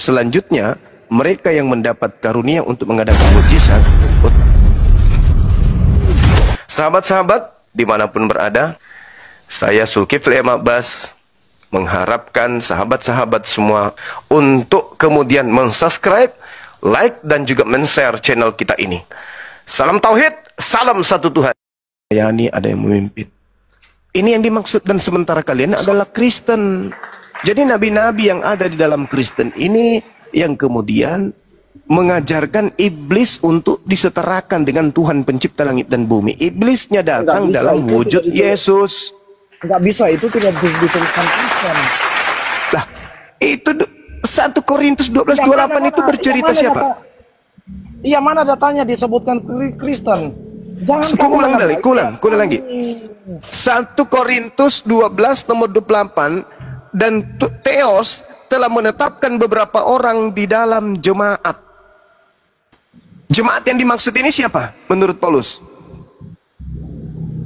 Selanjutnya, mereka yang mendapat karunia untuk mengadakan mukjizat. Sahabat-sahabat, dimanapun berada, saya Zulkifli M. Abbas mengharapkan sahabat-sahabat semua untuk kemudian mensubscribe, like, dan juga men-share channel kita ini. Salam Tauhid, salam satu Tuhan. Yani ada yang memimpin. Ini yang dimaksud, dan sementara kalian adalah Kristen. Jadi nabi-nabi yang ada di dalam Kristen ini yang kemudian mengajarkan iblis untuk disetarakan dengan Tuhan pencipta langit dan bumi. Iblisnya datang dalam wujud Yesus. Enggak bisa, itu tidak dituliskan Kristen. Lah, itu 1 Korintus 12:28 itu bercerita siapa? Iya, mana datanya disebutkan Kristen? Jangan ulang lagi. 1 Korintus 12 nomor 28, dan Theos telah menetapkan beberapa orang di dalam jemaat. Jemaat yang dimaksud ini siapa menurut Paulus?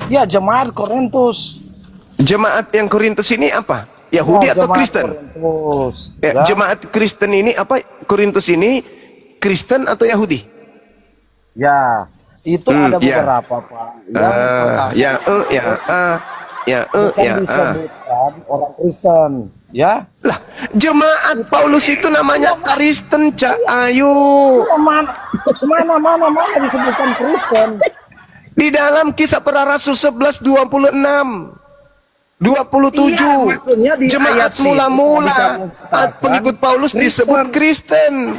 Ya, jemaat Korintus. Jemaat yang Korintus ini apa? Yahudi atau Kristen? Ya, jemaat Kristen ini apa? Korintus ini Kristen atau Yahudi? Ya, itu ada beberapa, Pak. Disebutkan orang Kristen, ya. Lah, jemaat Paulus itu namanya Kristen, Cak Ayu. Mana disebutkan Kristen? Di dalam Kisah Para Rasul 11:26. 27, iya, jemaat mula-mula pengikut Paulus disebut Kristen.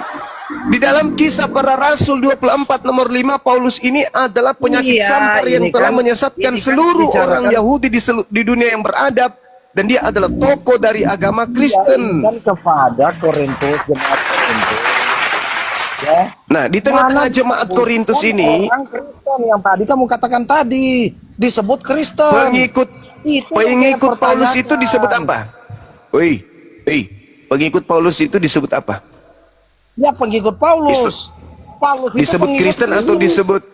Di dalam Kisah Para Rasul 24 nomor 5, Paulus ini adalah penyakit sampar yang telah menyesatkan seluruh orang Yahudi di dunia yang beradab, dan dia adalah tokoh dari agama Kristen. Dan kepada Korintus, jemaat Korintus. Ya. Nah, di tengah-tengah jemaat Korintus ini, orang Kristen yang tadi kamu katakan tadi disebut Kristen. Pengikut Paulus itu disebut apa? Pengikut Paulus itu disebut apa? Ya, pengikut Paulus. Paulus itu disebut Kristen atau disebut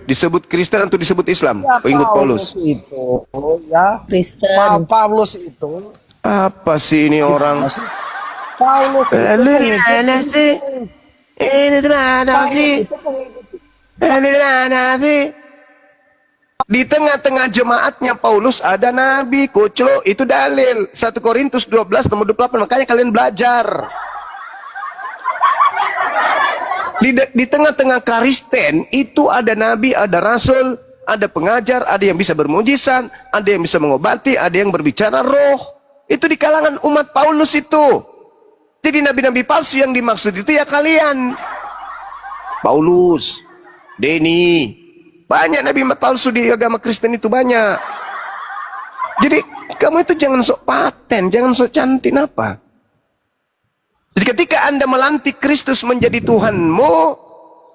disebut Kristen atau disebut Islam? Ya, pengikut Paulus itu ya Kristen. Paulus itu apa sih ini orang? Paulus Di tengah-tengah jemaatnya Paulus ada nabi, koclo, itu dalil. 1 Korintus 12 nomor 28, makanya kalian belajar. Di tengah-tengah Kristen itu ada nabi, ada rasul, ada pengajar, ada yang bisa bermujizat, ada yang bisa mengobati, ada yang berbicara roh. Itu di kalangan umat Paulus itu. Jadi nabi-nabi palsu yang dimaksud itu ya kalian. Paulus, Denny, banyak nabi palsu di agama Kristen itu banyak. Jadi kamu itu jangan sok paten, jangan sok cantik apa. Jadi ketika Anda melantik Kristus menjadi Tuhanmu,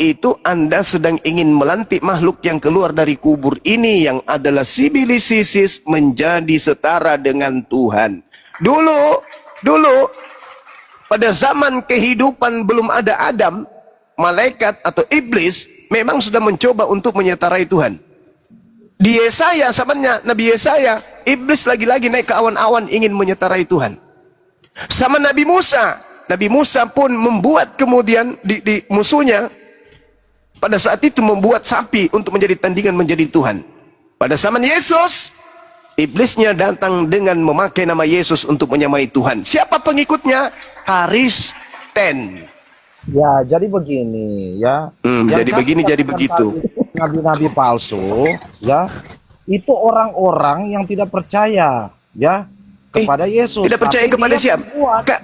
itu Anda sedang ingin melantik makhluk yang keluar dari kubur ini yang adalah sibilisisis menjadi setara dengan Tuhan. Dulu pada zaman kehidupan belum ada Adam, malaikat atau iblis memang sudah mencoba untuk menyetarai Tuhan. Di Yesaya, zamannya Nabi Yesaya, iblis lagi-lagi naik ke awan-awan ingin menyetarai Tuhan. Sama Nabi Musa pun membuat kemudian di musuhnya pada saat itu membuat sapi untuk menjadi tandingan menjadi Tuhan. Pada zaman Yesus, iblisnya datang dengan memakai nama Yesus untuk menyamai Tuhan. Siapa pengikutnya? Kristen. Ya, jadi begini ya. Jadi begini, jadi begitu. Nabi-nabi palsu, ya, itu orang-orang yang tidak percaya, ya, kepada Yesus. Tidak percaya kepada siapa?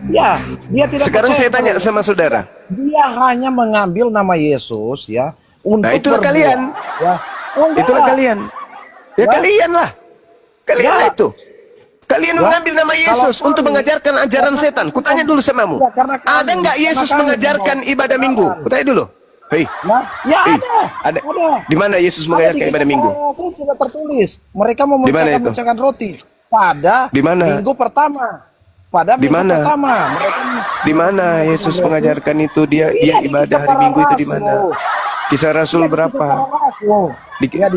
Ya, dia tidak. Sekarang saya tanya sama saudara. Dia hanya mengambil nama Yesus, ya, untuk itulah kalian. Ya. Itulah kalian. Ya, kalian lah. Kalian lah itu. Kalian mengambil nama Yesus untuk mengajarkan ajaran setan. Kutanya dulu samamu. Ada nggak Yesus mengajarkan ibadah minggu? Kutanya dulu. Ada. Di mana Yesus mengajarkan ibadah minggu? Sudah tertulis. Mereka memecahkan roti pada minggu pertama. Pada minggu pertama. Di mana Yesus mengajarkan itu? Dia ibadah hari Minggu itu di mana? Kisah Rasul berapa?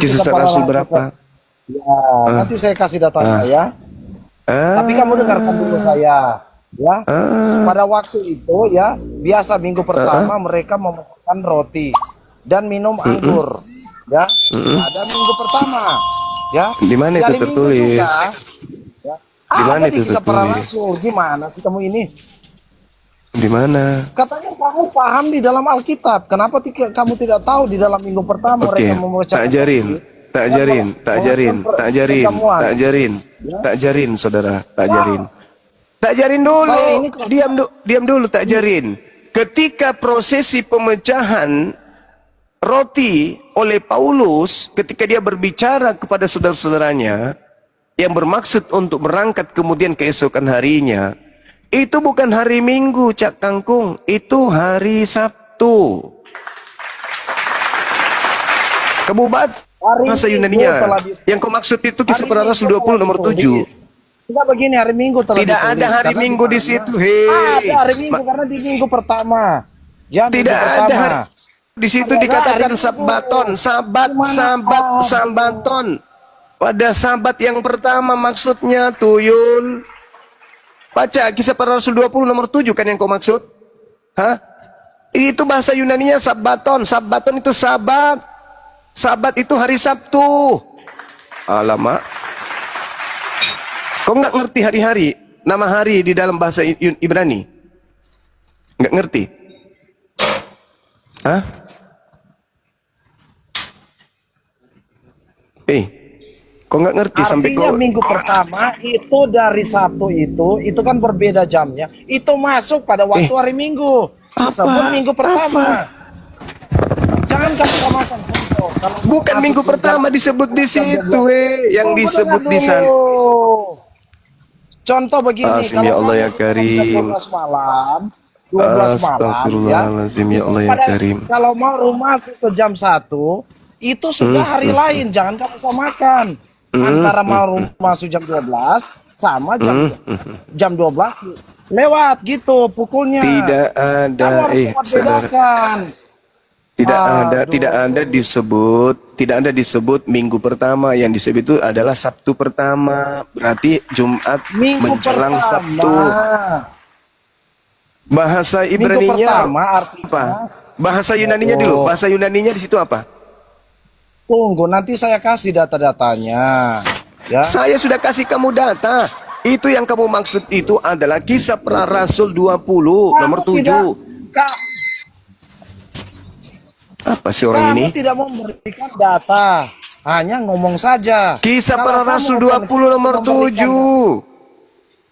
Kisah Rasul berapa? Ya, nanti saya kasih datanya ya. Tapi kamu dengarkan dulu saya. Ya, Ah, pada waktu itu ya, biasa minggu pertama mereka memakan roti dan minum anggur. Ya, ada minggu pertama. Ya, di mana di itu hari Minggu tertulis? juga. Ya, Di mana ada di itu Kisah Para tertulis? Rasul. Gimana sih kamu ini? Di mana? Katanya kamu paham di dalam Alkitab. Kenapa kamu tidak tahu di dalam minggu pertama mereka Oke, tak membacakan ajarin, roti tak dan ajarin, tak ajarin, tak ajarin, perjamuan? tak ajarin, Ya. tak ajarin, saudara, tak ajarin. Tak ajarin dulu, Saya ini kok diam dulu, tak ajarin. Ketika prosesi pemecahan roti oleh Paulus, ketika dia berbicara kepada saudara-saudaranya yang bermaksud untuk berangkat kemudian keesokan harinya, itu bukan hari Minggu, Cak Kangkung, itu hari Sabtu. Kamu hari bahasa Minggu Yunaninya. telah Yang kau maksud itu Kisah hari Para Minggu Rasul 20 telah nomor ditulis. 7. Tidak begini, hari Minggu telah Tidak ditulis. ada hari Karena Minggu di mana? situ, hei. Ada hari Minggu karena di minggu pertama. Ya, minggu Tidak ada pertama. hari di situ Ada dikatakan hari Minggu. Sabaton, Gimana? Sabaton. Pada Sabat yang pertama maksudnya tuyul. Baca Kisah Para Rasul 20 nomor 7 kan yang kau maksud? Hah? Itu bahasa Yunaninya Sabaton. Sabaton itu Sabat. Sabat itu hari Sabtu. Alamak. Kau nggak ngerti hari-hari? Nama hari di dalam bahasa Ibrani? Nggak ngerti? Hah? Kau nggak ngerti sampai Artinya kau... minggu pertama itu dari Sabtu itu kan berbeda jamnya. Itu masuk pada waktu hari Minggu. Sebut minggu pertama. Jangan kamu samakan contoh. Kalau Bukan masuk minggu ke pertama jam- disebut di jam situ, 12. yang Tunggu disebut dengar di sana. dulu. Contoh begini, Asim, ya Allah ya kamu Karim. 12 malam, 12 malam ya. Astagfirullahaladzim, ya Allah ya Karim. Kalau mau masuk ke jam 1, itu sudah hari lain, jangan kamu samakan. Antara mau masuk jam 12 sama jam 12 lewat gitu pukulnya. Tidak Kamu ada, harus saudara. bedakan. Tidak ada disebut minggu pertama. Yang disebut itu adalah Sabtu pertama. Berarti Jumat Minggu menjelang pertama. Sabtu. Bahasa Minggu Ibraninya pertama artinya apa? Bahasa Yunaninya dulu. Bahasa Yunaninya di situ apa? tunggu nanti saya kasih data-datanya. Ya. Saya sudah kasih kamu data. Itu yang kamu maksud itu adalah Kisah Para Rasul 20 nomor 7. Apa sih orang ini? Kamu tidak mau memberikan data, hanya ngomong saja. Kisah Kalau Para kamu Rasul bukan 20 nomor memberikan 7.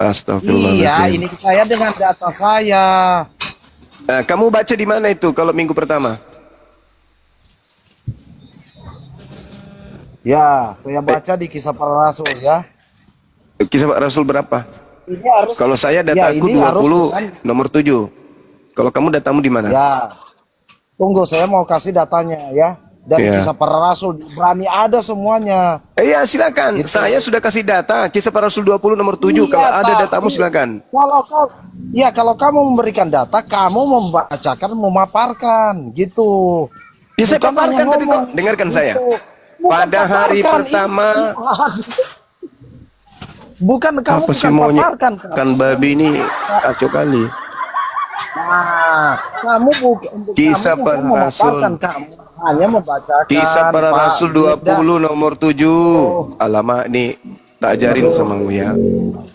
Astagfirullahaladzim. Iya, ini saya dengan data saya. Kamu baca di mana itu kalau minggu pertama? Ya, saya baca di Kisah Para Rasul ya. Kisah Para Rasul berapa? Ini harus Kalau saya dataku ini harus 20 dengan- nomor 7. Kalau kamu datamu di mana? Ya. Tunggu, saya mau kasih datanya ya. Dari Ya. Kisah Para Rasul, berani ada semuanya. Iya, silakan. Gitu. Saya sudah kasih data Kisah Para Rasul 20 nomor 7. Iya, Kalau ada tapi datamu silakan. Kalau kamu memberikan data, kamu membacakan, memaparkan, gitu. Ya saya Bukan paparkan, hanya tapi kok ngomong, dengarkan saya. gitu. Bukan Pada hari paparkan, pertama, bukan kamu apa sih bukan maunya? paparkan. Kan babi ini kacau kali. Nah, kamu bukan Kisah kamu Para bukan memaparkan, Rasul. kamu hanya membacakan. Kisah Para Pak. Rasul 20 nomor 7. Alamak nih, tak ajarin sama kamu ya.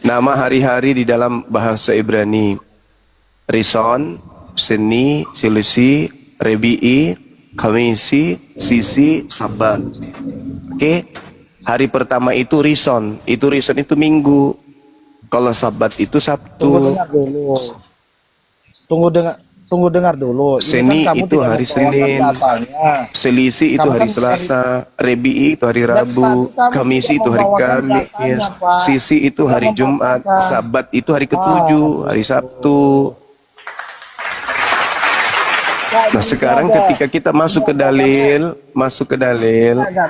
Nama hari-hari di dalam bahasa Ibrani. Rison, Seni, Silisi, Rebi'i, Kamisi, Sisi, Sabat. Oke. Hari pertama itu Rison. Itu Rison itu Minggu. Kalau Sabat itu Tunggu Sabtu. dengar dulu. Tunggu dengar dulu. Ini Seni kan kamu itu tidak hari membawakan Senin. datanya. Selisih itu Kamu hari kan Selasa, Rebi'i itu hari Dan Rabu, tadi kamu Kamis tidak itu hari membawakan Kamis, datanya, Pak. Sisi itu Tidak hari Jumat, membacakan. Sabat itu hari ketujuh, hari Sabtu. Nah sekarang ketika kita masuk ke dalil,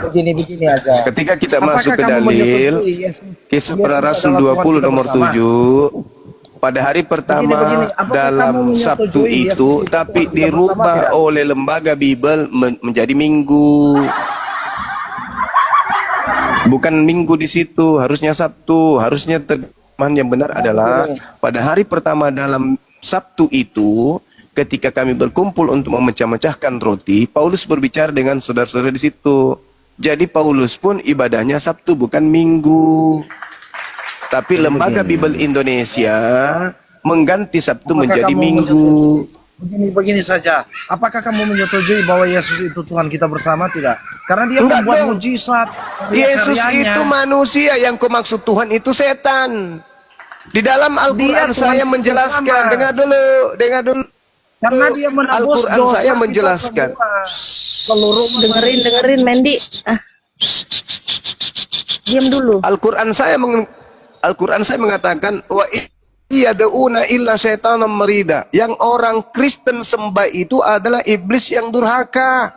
Begini aja. ketika kita Apakah masuk ke kamu dalil, menyetujui Yesus Kisah Yesus Para Rasul adalah Tuhan 20 kita nomor bersama? 7, pada hari pertama Begini, apakah dalam kamu Sabtu menyetujui Yesus itu, itu tapi Tuhan kita dirubah bersama tidak? oleh lembaga Bible menjadi Minggu. Bukan Minggu di situ, harusnya Sabtu, harusnya yang benar adalah pada hari pertama dalam Sabtu itu, ketika kami berkumpul untuk memecah-mecahkan roti, Paulus berbicara dengan saudara-saudara di situ. Jadi Paulus pun ibadahnya Sabtu bukan Minggu. Tapi Lembaga Bible Indonesia mengganti Sabtu menjadi Minggu. Begini saja, apakah kamu menyetujui bahwa Yesus itu Tuhan kita bersama? Tidak, karena dia Enggak membuat dong. mujizat. Yesus karyanya. itu manusia, yang kau maksud Tuhan itu setan. Di dalam Al-Quran Dia Tuhan saya kita menjelaskan, bersama. dengar dulu. Karena dia menebus Al-Quran dosa saya kita menjelaskan. semua. Seluruh Dengerin Mendy. Diam dulu. Al-Quran saya mengatakan wa yad'una illa syaitanam marida. Yang orang Kristen sembah itu adalah iblis yang durhaka.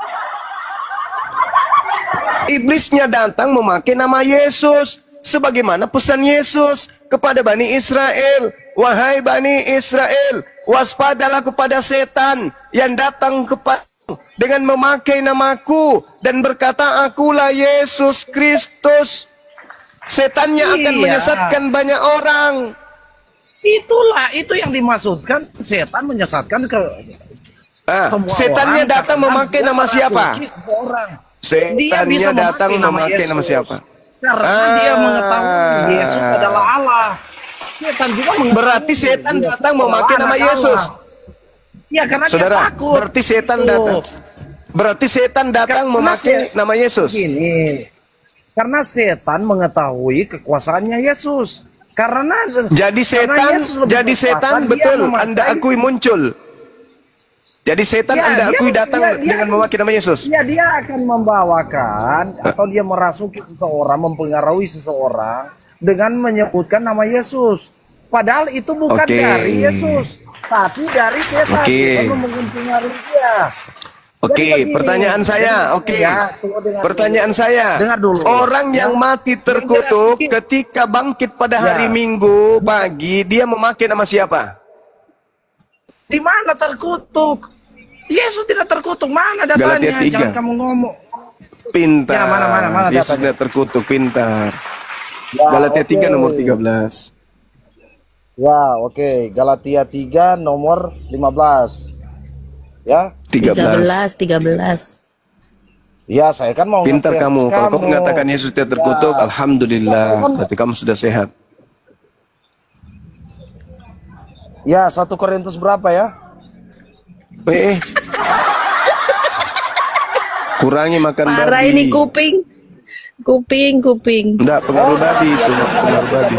Iblisnya datang memakai nama Yesus, sebagaimana pesan Yesus kepada Bani Israel. Wahai Bani Israel, waspadalah kepada setan yang datang dengan memakai namaku dan berkata, akulah Yesus Kristus. Setannya akan Iya. menyesatkan banyak orang. Itulah, itu yang dimaksudkan setan menyesatkan ke semua Setannya orang, datang karena memakai dia nama siapa? merasuki semua orang. Dia Setannya bisa datang memakai nama Yesus. siapa? Karena dia mengetahui Yesus adalah Allah. Setan juga mengetahui Berarti setan Yesus datang adalah memakai nama anak Yesus. Allah. Ya, karena Saudara, dia takut. berarti setan Tuh. datang. Berarti setan datang Karena memakai nama Yesus. Gini, karena setan mengetahui kekuasaannya Yesus. Karena Jadi setan betul Anda akui muncul. Jadi setan Anda akui datang dengan memakai nama Yesus. Ya, dia akan membawakan atau dia merasuki seseorang, mempengaruhi seseorang dengan menyebutkan nama Yesus. Padahal itu bukan Oke. dari Yesus, tapi dari setan. Oke. Setan mempengaruhi dia. Oke, Jadi begini, pertanyaan saya. Oke, ya, tunggu, dengar pertanyaan dulu. saya. Dengar dulu. Orang yang mati terkutuk ketika bangkit pada hari Ya. Minggu pagi, dia memakai nama siapa? Di mana terkutuk? Yesus tidak terkutuk. Mana Galatia datanya? 3. Jangan kamu ngomong. Pintar. Ya, mana Yesus datanya? tidak terkutuk, pintar. Ya, Galatia 3 oke. nomor 13. Ya, oke. Galatia 3 nomor 15. Ya. 13. 13. Ya, saya kan mau Pintar nge-preach kamu. Kalau kamu mengatakan Yesus tidak terkutuk, Ya. alhamdulillah. Berarti kamu sudah sehat. Ya, 1 Korintus berapa ya? Kurangi makan Parah babi. ini kuping. Kuping. Enggak, pengaruh babi itu. Pengaruh babi.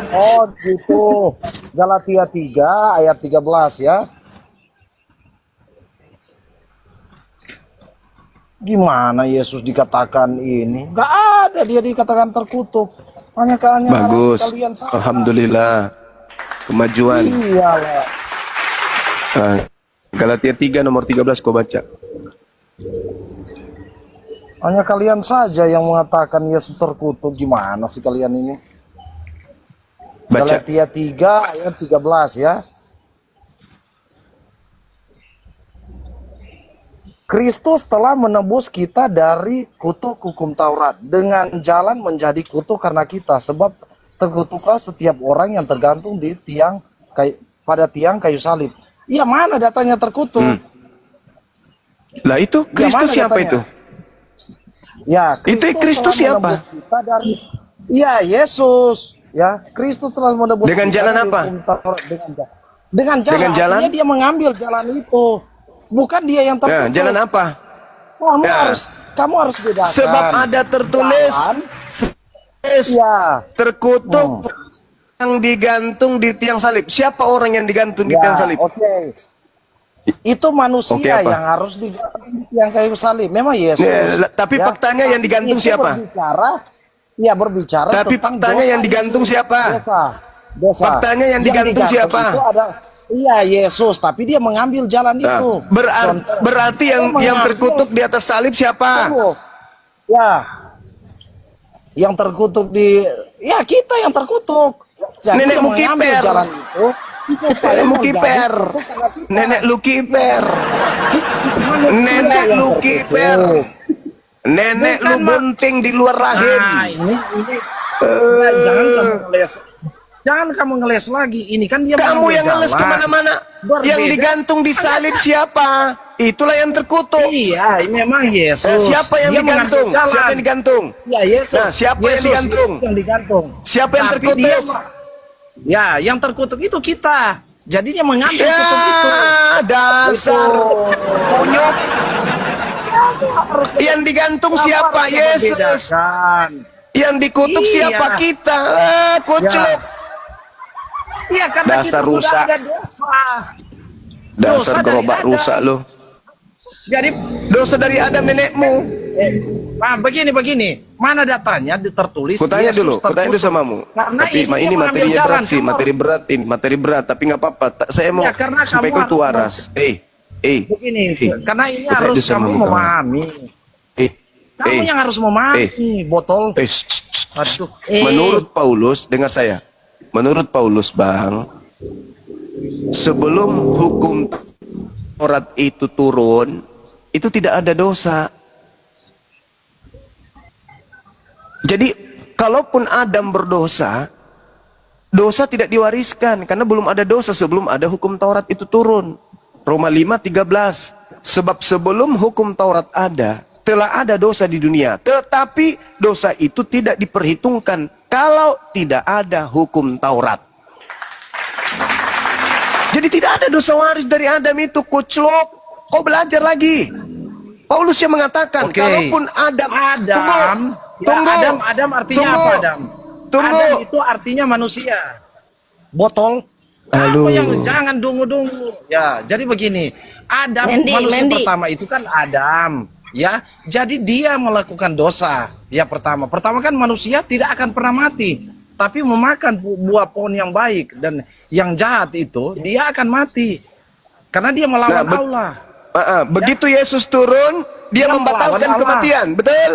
Oh, gitu. Galatia 3 ayat 13 ya. Gimana Yesus dikatakan ini? Gak ada dia dikatakan terkutuk. Hanya Bagus. sekalian salah. Alhamdulillah. Kemajuan. Iyalah. Galatia 3 nomor 13 kau baca. Hanya kalian saja yang mengatakan Yesus terkutuk. Gimana sih kalian ini? Baca. Galatia 3 ayat 13 ya. Kristus telah menebus kita dari kutuk hukum Taurat dengan jalan menjadi kutuk karena kita, sebab terkutuklah setiap orang yang tergantung di pada tiang kayu salib. Iya, mana datanya terkutuk? Lah itu Kristus mana siapa datanya? itu? Ya, Itu Kristus telah siapa? menebus kita dari Iya, Yesus. Ya, Kristus telah menebus Dengan kita jalan dari apa? hukum Taurat. Dengan jalan. Dengan jalan? Artinya dia mengambil jalan itu. Bukan dia yang Ya, terkutuk. jalan apa? Ya. Kamu harus bedakan. Sebab ada tertulis Jalan, Yes, ya, terkutuk yang digantung di tiang salib. Siapa orang yang digantung di tiang salib? Oke. Itu manusia Oke, apa? yang harus digantung di tiang kayu salib. Memang Yesus. Tapi faktanya yang digantung Itu siapa? Berbicara Tapi tentang faktanya dosa yang digantung itu. siapa? Dosa. Faktanya yang digantung siapa? Itu iya, Yesus, tapi dia mengambil jalan Nah, itu. berarti yang mengambil- terkutuk di atas salib siapa? Tunggu. Ya. Yang terkutuk ya kita yang terkutuk. Jadi Nenek dia mengambil Mukiper. jalan itu. Nenek Lukiper. Nenek Lukiper. Nenek Lukiper. Nenek lu bunting di luar rahim. Nah, ini jangan kamu les. Jangan kamu ngeles lagi. Ini kan dia Kamu mengambil yang ngeles jalan. kemana-mana. Berbeda. Yang digantung di salib siapa? Itulah yang terkutuk. Iya, ini memang Yesus. Siapa yang Dia mengambil digantung? jalan. Siapa yang digantung? Ya, Yesus. Nah, siapa yang Yesus, digantung? Yesus yang digantung. Siapa yang Tapi terkutuk? dia- ya, yang terkutuk itu kita. Jadi dia mengambil Ya, kutuk itu. dasar konyol. Yang digantung siapa? Harus Yesus. membedakan. Yang dikutuk Iya. siapa? Kita. Kucluk. Iya, karena Dasar kita rusak. sudah ada dosa. Dasar Dosa dari gerobak Adam. rusak lo. Jadi, Dosa dari Adam nenekmu. begini. Mana datanya tertulis? Kutanya Yesus dulu, kutanya dulu terkutuk. samamu. Karena Tapi dia ini mengambil materinya jalan berat sih, keluar. materi berat. Tapi nggak apa-apa. Saya mau Ya, karena supaya kamu kau tuh harus- waras. Begini, karena ini kutanya harus dulu kamu samamu, kawan. memahami. Eh, Kamu yang harus memahami, botol. Aduh. Menurut Paulus, dengar saya. Menurut Paulus, Bang, sebelum hukum Taurat itu turun, itu tidak ada dosa. Jadi, kalaupun Adam berdosa, dosa tidak diwariskan karena belum ada dosa sebelum ada hukum Taurat itu turun. Roma 5:13. Sebab sebelum hukum Taurat ada, telah ada dosa di dunia, tetapi dosa itu tidak diperhitungkan kalau tidak ada hukum Taurat. Jadi tidak ada dosa waris dari Adam itu, kuclok. Kau belajar lagi. Paulus yang mengatakan, Oke. kalaupun Adam, tunggu, Adam artinya tunggu, apa, Adam? tunggu. Adam itu artinya manusia. Botol. Halo. Apa yang jangan dungu-dungu. Ya, jadi begini. Adam manusia pertama itu kan Adam, ya. Jadi dia melakukan dosa. Ya pertama kan manusia tidak akan pernah mati, tapi memakan buah pohon yang baik dan yang jahat itu dia akan mati karena dia melawan Nah, Allah. Begitu Yesus turun, dia Dia membatalkan melawan Allah. kematian, betul?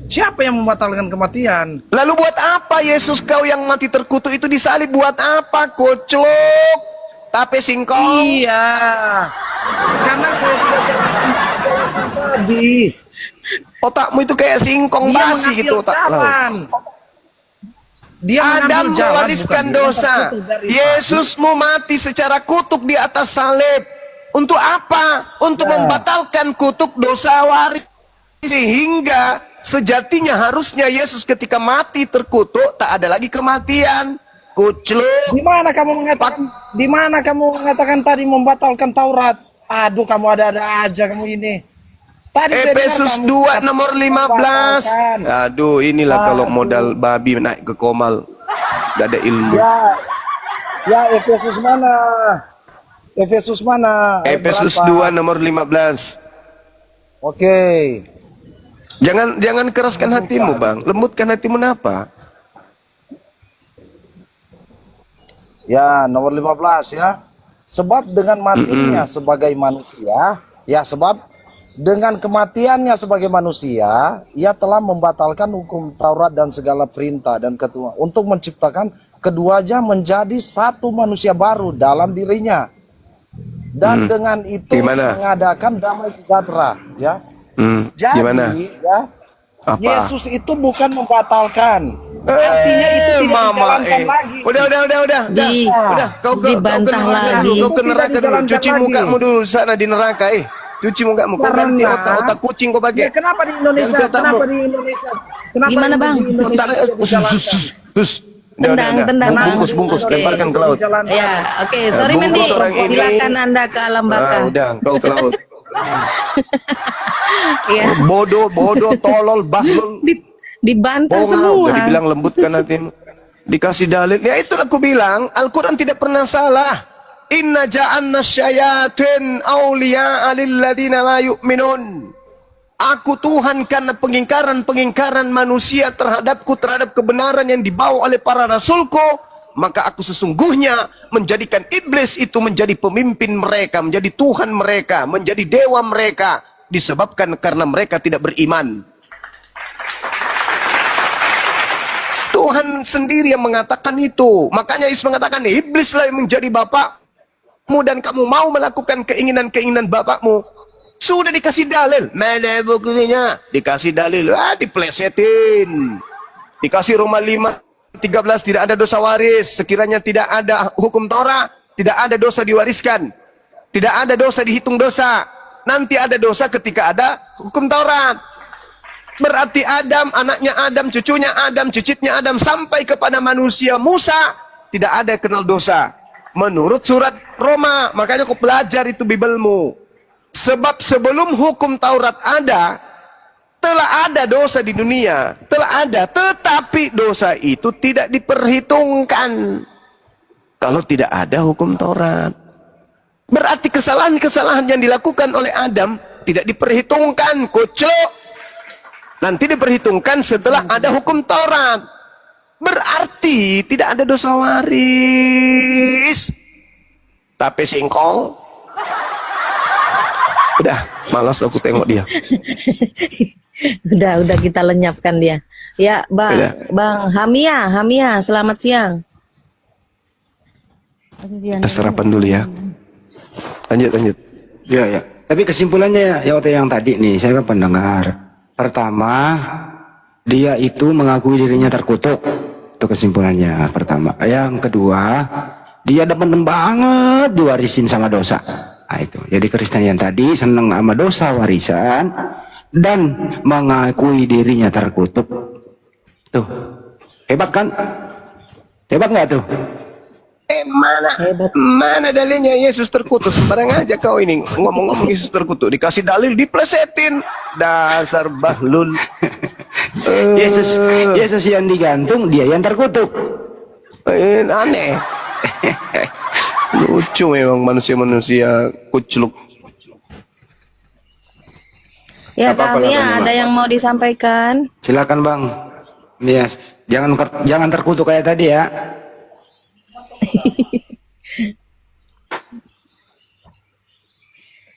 Siapa yang membatalkan kematian? Lalu buat apa Yesus kau yang mati terkutuk itu disalib? Buat apa, kucluk? Tape singkong? Iya, karena saya sudah jelaskan tadi. Otakmu itu kayak singkong Dia basi mengambil gitu otak kau. jalan. Dia Adam mengambil jalan, mewariskan bukan dia yang dosa. terkutuk dari Yesusmu mati secara kutuk di atas salib. Untuk apa? Untuk membatalkan kutuk dosa waris. Sehingga sejatinya harusnya Yesus ketika mati terkutuk tak ada lagi kematian. Kucluk. Di mana kamu mengatakan tadi membatalkan Taurat? Aduh, kamu ada-ada aja kamu ini. Tadi saya Efesus dengar kamu 2 nomor 15. membatalkan. Aduh, inilah kalau modal babi naik ke komal. Gak ada ilmu. Ya, Efesus mana? Efesus mana? Efesus Berapa? 2 nomor 15. Oke. Jangan keraskan hatimu, Bang. Lembutkan hatimu kenapa? Ya, nomor 15 ya. Sebab dengan matinya sebagai manusia, ya sebab dengan kematiannya sebagai manusia, ia telah membatalkan hukum Taurat dan segala perintah dan ketua untuk menciptakan keduanya menjadi satu manusia baru dalam dirinya. Dan dengan itu Gimana? mengadakan damai sejahtera, ya. Jadi, Gimana? ya, Apa? Yesus itu bukan membatalkan. Artinya itu tidak dijalankan lagi. Udah. Kau Dibantah lagi. Kau ke neraka dulu. Dijalankan Cuci lagi. mukamu dulu sana di neraka. Cuci mukamu. Kau ganti Karena- otak kucing kau Ya, pakai. kenapa di Indonesia? Ganti otakmu. Kenapa di Indonesia? Kenapa Gimana, Bang? Di Indonesia tidak dijalankan? Tendang. Bungkus, Oke. lemparkan ke laut. Dijalankan. Ya, oke. Sorry bungkus Mendi. orang ini. Silakan Anda ke alam baka. Udah, kau ke laut. Ya. Bodoh, tolol, bahlul. Dibantah Bohong, semua. udah dibilang lembutkan hatimu. Dikasih dalil. Ya itu aku bilang, Al-Quran tidak pernah salah. Inna ja'anna syayatin awliya'a lilladina la yu'minun. Aku Tuhan karena pengingkaran manusia terhadapku, terhadap kebenaran yang dibawa oleh para rasulku, maka aku sesungguhnya menjadikan iblis itu menjadi pemimpin mereka, menjadi Tuhan mereka, menjadi dewa mereka, disebabkan karena mereka tidak beriman. Tuhan sendiri yang mengatakan itu. Makanya Yesus mengatakan, iblislah yang menjadi bapakmu dan kamu mau melakukan keinginan-keinginan bapakmu. Sudah dikasih dalil. Mana bukunya? Dikasih dalil. Diplesetin. Dikasih Roma 5, 13 tidak ada dosa waris. Sekiranya tidak ada hukum Taurat, tidak ada dosa diwariskan. Tidak ada dosa dihitung dosa. Nanti ada dosa ketika ada hukum Taurat. Berarti Adam, anaknya Adam, cucunya Adam, cicitnya Adam, sampai kepada manusia Musa, tidak ada kenal dosa. Menurut surat Roma, makanya kau belajar itu Bibelmu. Sebab sebelum hukum Taurat ada, telah ada dosa di dunia. Telah ada, tetapi dosa itu tidak diperhitungkan kalau tidak ada hukum Taurat. Berarti kesalahan-kesalahan yang dilakukan oleh Adam tidak diperhitungkan, kocok. Nanti diperhitungkan setelah ada hukum Taurat. Berarti tidak ada dosa waris. Tapi singkong. Udah, malas aku tengok dia. Udah kita lenyapkan dia. Ya, Bang Hamia, selamat siang. Kita sarapan dulu ya. Lanjut. Ya. Tapi kesimpulannya ya waktu yang tadi nih, saya kan pendengar. Pertama, dia itu mengakui dirinya terkutuk. Itu kesimpulannya pertama. Yang kedua, dia demen banget diwarisin sama dosa. Nah, itu. Jadi Kristen yang tadi seneng sama dosa warisan dan mengakui dirinya terkutuk. Tuh. Hebat kan? Hebat nggak tuh? Mana dalilnya Yesus terkutuk? Sembarang aja kau ini ngomong-ngomong Yesus terkutuk, dikasih dalil diplesetin. Dasar bahlul. Yesus yang digantung, dia yang terkutuk. Aneh. Lucu memang manusia-manusia kucluk. Ya, kami ada yang mau disampaikan. Silakan Bang. Yes. Jangan terkutuk kayak tadi ya.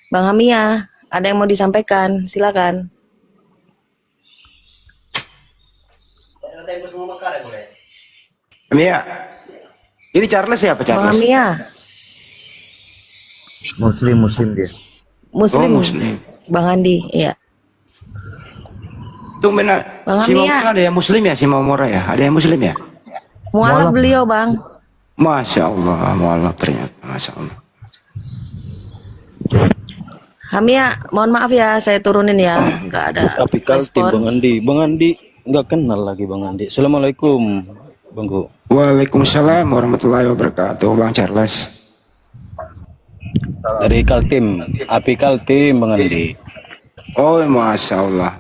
Bang Hamia, ada yang mau disampaikan, silakan. Mia, ini Charles siapa Bang Charles? Hamia, Muslim dia. Muslim. Oh, Muslim. Bang Andi, iya. Tuh benar. Bang Si Hamia. Momora ada yang Muslim ya, si Momora ya? Ada yang Muslim ya? Mualaf beliau, Bang. Masya Allah, mualaf ternyata. Masya Allah. Hamia, mohon maaf ya, saya turunin ya. Nggak ada Apikal tim respon. Bang Andi nggak kenal lagi Bang Andi. Assalamualaikum Bangku. Waalaikumsalam warahmatullahi wabarakatuh, Bang Charles. Dari Kaltim, Apikal tim Bang Andi. Oh, Masya Allah.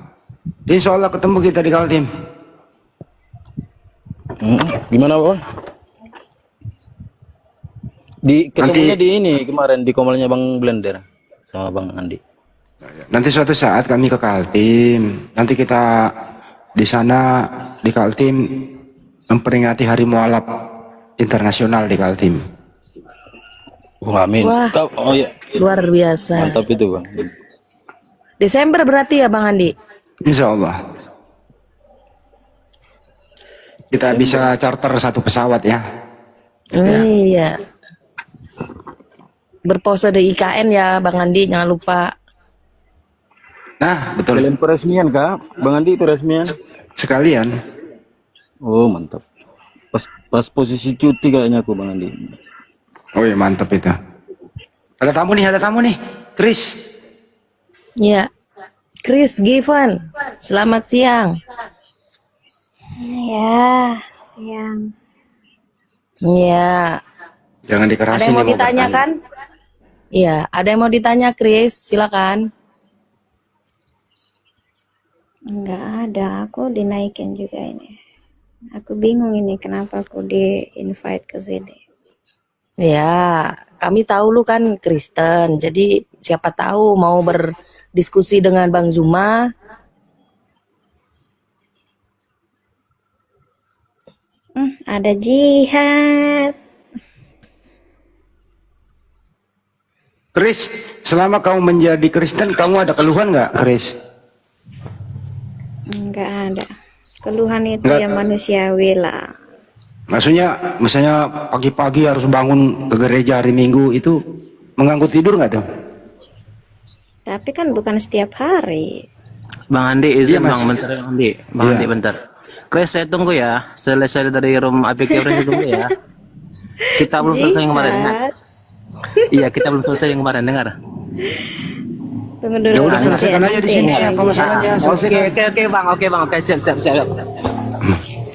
Insya Allah ketemu kita di Kaltim. Gimana Bang? Ketemunya di ini kemarin di komalnya Bang Blender sama Bang Andi. Nanti suatu saat kami ke Kaltim. Nanti kita di sana di Kaltim memperingati Hari Mualaf Internasional di Kaltim. Amin. Wah, Oh ya, luar biasa. mantap itu Bang. Desember berarti ya, Bang Andi? Insya Allah. Kita bisa charter satu pesawat ya. Iya. Berpose di IKN ya, Bang Andi, jangan lupa. Nah, betul. Kalian peresmian Kak? Bang Andi itu resmian? Sekalian. Oh mantap. Pas posisi cuti kayaknya aku Bang Andi. Oh ya, mantap itu. Ada tamu nih. Chris. Ya. Chris Given, selamat siang. Ya, siang. Ya. Jangan Ada dikerasin yang mau ya, ditanyakan? Iya, ada yang mau ditanya, Chris? Silakan. Enggak ada, aku dinaikin juga ini. Aku bingung ini kenapa aku di-invite ke sini. Ya, kami tahu lu kan Kristen, jadi siapa tahu mau berdiskusi dengan Bang Zuma. Ada jihad. Chris, selama kamu menjadi Kristen, kamu ada keluhan nggak, Chris? Enggak ada. Keluhan itu Enggak. ya manusiawi lah. Maksudnya, misalnya pagi-pagi harus bangun ke gereja hari Minggu, itu mengganggu tidur nggak tuh? Tapi kan bukan setiap hari. Bang Andi, izin Iya, Mas. Bang, bentar Bang Andi. Bang Iya. Andi bentar. Chris, saya tunggu ya. Selesai dari room APK orang tunggu ya. Kita belum selesai yang kemarin. Dengar. Jihad. Iya, kita belum selesai yang kemarin, dengar. Tunggu dulu. Ya udah nanti, selesaikan aja di sini nanti. apa masalahnya? Oke, Selesaikan. oke, bang, oke, siap.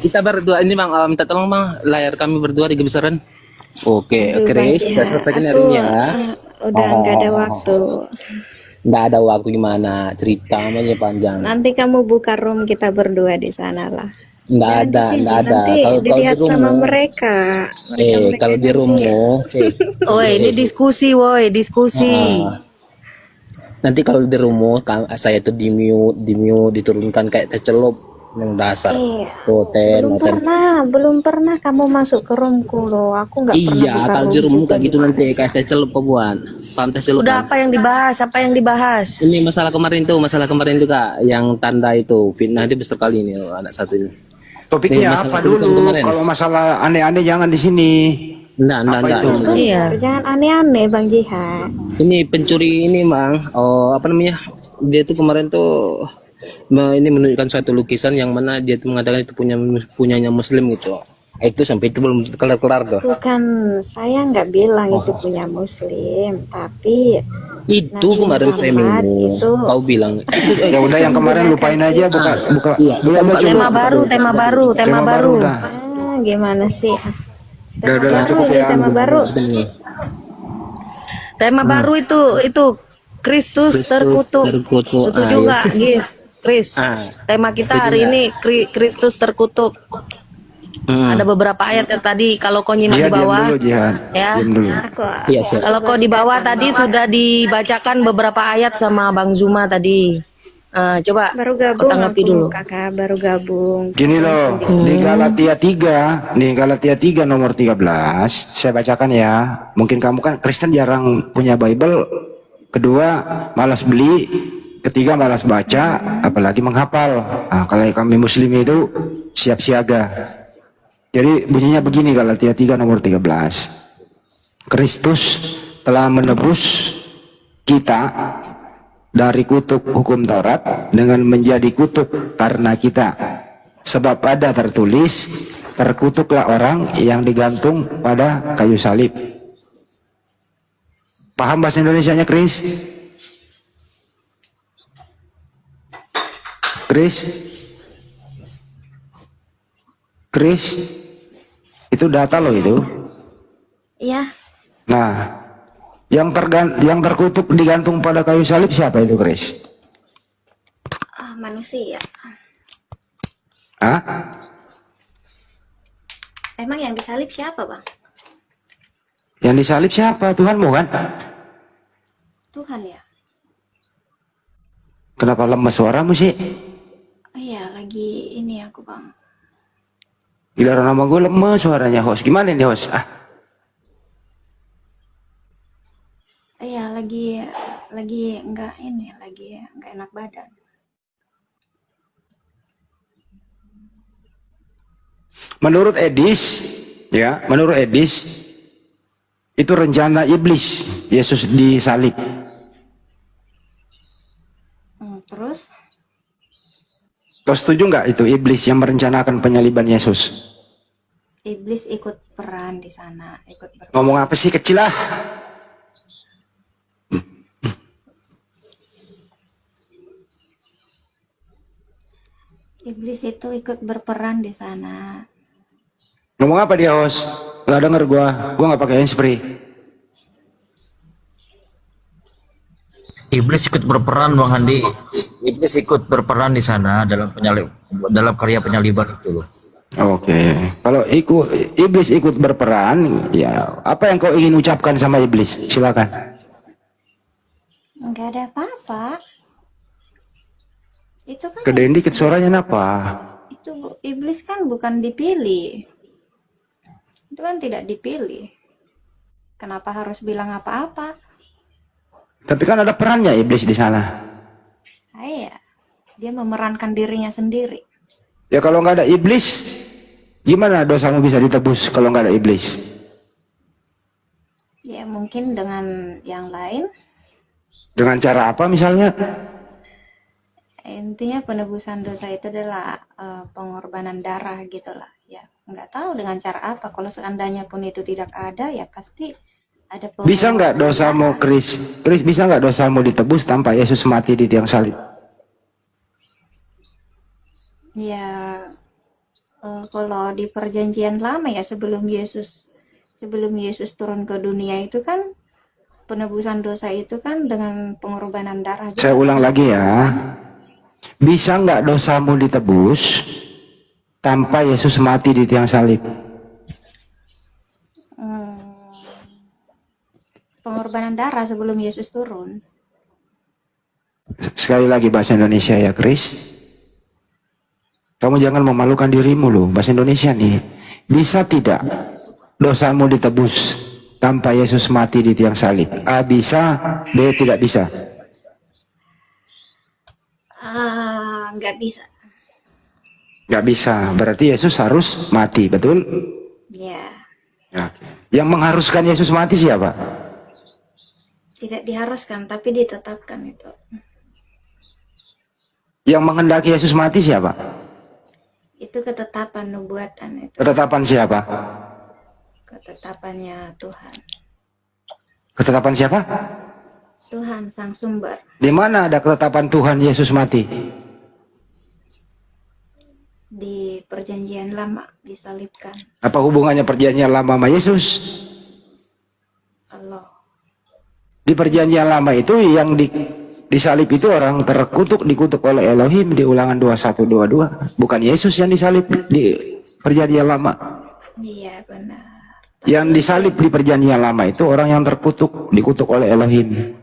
Kita berdua ini bang, minta tolong bang, layar kami berdua digebesaran. Oke, Aduh, Bang Chris, kita Jihad, selesaikan hari aku ini ya. udah nggak ada waktu. Nggak ada waktu gimana, cerita namanya panjang. Nanti kamu buka room kita berdua di sana lah. Nggak Jangan di ada, sini, nggak ada. nanti Kalau di dilihat sama roommu, mereka. Mereka kalau di nanti. roommu, Woi, ini diskusi, woi, diskusi. nanti kalau di roommu, saya tuh di mute, diturunkan kayak tercelup yang dasar. Hotel. Belum pernah kamu masuk ke roomku loh. Aku nggak pernah Iya, buka kalau room di roommu juga kayak gitu di nanti mana. kayak tercelup buat. Paham tercelup? Udah kan? apa yang dibahas? Apa yang dibahas? Ini masalah kemarin juga yang tanda itu fitnah dia besar kali ini anak satu ini. Topiknya Masalah apa tulisan dulu? kemarin. Kalau masalah aneh-aneh jangan di sini. Enggak. itu? Iya. Jangan aneh-aneh Bang Jihad. Ini pencuri ini, Bang. Oh, apa namanya? Dia tuh kemarin tuh ini menunjukkan suatu lukisan yang mana dia tuh mengatakan itu punyanya muslim gitu. Itu sampai itu belum kelar-kelar tuh. Bukan, saya nggak bilang itu punya muslim, tapi Itu Nabi kemarin Muhammad framingmu. itu Kau bilang itu Ya udah yang kemarin lupain aja, buka belum mau Tema coba. baru, tema baru, tema baru. dah. gimana sih? Udah, Tema baru cukup ini ya. tema baru. Tema baru itu Kristus terkutuk. Setuju Ayo. nggak, Gif? Chris, tema kita hari ini Kristus terkutuk. Ada beberapa ayat yang tadi kalau kau nyimak di Diam bawah, dulu, Jihan. ya. Diam dulu. Aku Iya, siap. Kalau kau di bawah tadi sudah dibacakan beberapa ayat sama Bang Zuma tadi. Coba baru kau gabung tanggapi aku, dulu. kakak baru gabung. Gini loh, di Galatia 3 nomor 13, saya bacakan ya. Mungkin kamu kan Kristen jarang punya Bible, kedua malas beli, ketiga malas baca, apalagi menghafal. Kalau kami Muslim itu siap siaga. Jadi bunyinya begini, Galatia 3 nomor 13. Kristus telah menebus kita dari kutuk hukum Taurat dengan menjadi kutuk karena kita. Sebab ada tertulis, terkutuklah orang yang digantung pada kayu salib. Paham bahasa Indonesianya, Chris? Chris? Itu data loh itu. Iya, Nah, yang terkutuk digantung pada kayu salib siapa itu, Chris? manusia. Hah? Emang yang disalib siapa, Bang? Yang disalib siapa? Tuhanmu kan? Tuhan ya. Kenapa lemas suaramu sih? Iya, lagi ini aku, Bang. Gila, nama gue lemes suaranya, host. Gimana nih, host? Iya, lagi enggak ini, lagi enggak enak badan. Menurut Edis, itu rencana iblis Yesus disalib. Terus Kau setuju nggak itu iblis yang merencanakan penyaliban Yesus? iblis ikut peran di sana, Ngomong apa sih, kecil lah. Iblis itu ikut berperan di sana. Ngomong apa dia, host? Nggak denger gua nggak pakai handsfree. Iblis ikut berperan, Bang Handi. Iblis ikut berperan di sana dalam karya penyaliban itu loh. Oke. Kalau iblis ikut berperan, ya apa yang kau ingin ucapkan sama iblis? Silakan. Enggak ada apa-apa. Itu kan Gedein dikit suaranya, kenapa? itu iblis kan bukan dipilih. Itu kan tidak dipilih. Kenapa harus bilang apa-apa? Tapi kan ada perannya iblis di sana. Iya, dia memerankan dirinya sendiri. Ya kalau nggak ada iblis, gimana dosamu bisa ditebus kalau nggak ada iblis? Ya mungkin dengan yang lain. Dengan cara apa misalnya? Intinya penebusan dosa itu adalah pengorbanan darah gitulah ya. Nggak tahu dengan cara apa. Kalau seandainya pun itu tidak ada, ya pasti ada Bisa nggak pengorbanan dosamu, darah. Kris? Kris, bisa nggak dosamu ditebus tanpa Yesus mati di tiang salib? Ya, kalau di perjanjian lama ya sebelum Yesus turun ke dunia itu kan penebusan dosa itu kan dengan pengorbanan darah Saya juga ulang kan. lagi ya. Bisa nggak dosamu ditebus tanpa Yesus mati di tiang salib? Hmm, pengorbanan darah sebelum Yesus turun. Sekali lagi bahasa Indonesia ya, Kris. Kamu jangan memalukan dirimu loh, bahasa Indonesia nih. Bisa tidak dosamu ditebus tanpa Yesus mati di tiang salib? A bisa, B tidak bisa. Nggak bisa. Nggak bisa, berarti Yesus harus mati, betul? Ya, Ya. Yang mengharuskan Yesus mati siapa? tidak diharuskan tapi ditetapkan itu. Yang menghendaki Yesus mati siapa? Itu ketetapan nubuatan itu. Ketetapan siapa? Ketetapannya Tuhan. Ketetapan siapa? Tuhan sang sumber. Di mana ada ketetapan Tuhan Yesus mati? Di perjanjian lama disalibkan. Apa hubungannya perjanjian lama sama Yesus? Allah. Di perjanjian lama itu yang disalib itu orang terkutuk, dikutuk oleh Elohim di Ulangan 21:22. Bukan Yesus yang disalib di perjanjian lama. Iya benar. Yang disalib di perjanjian lama itu orang yang terkutuk, dikutuk oleh Elohim.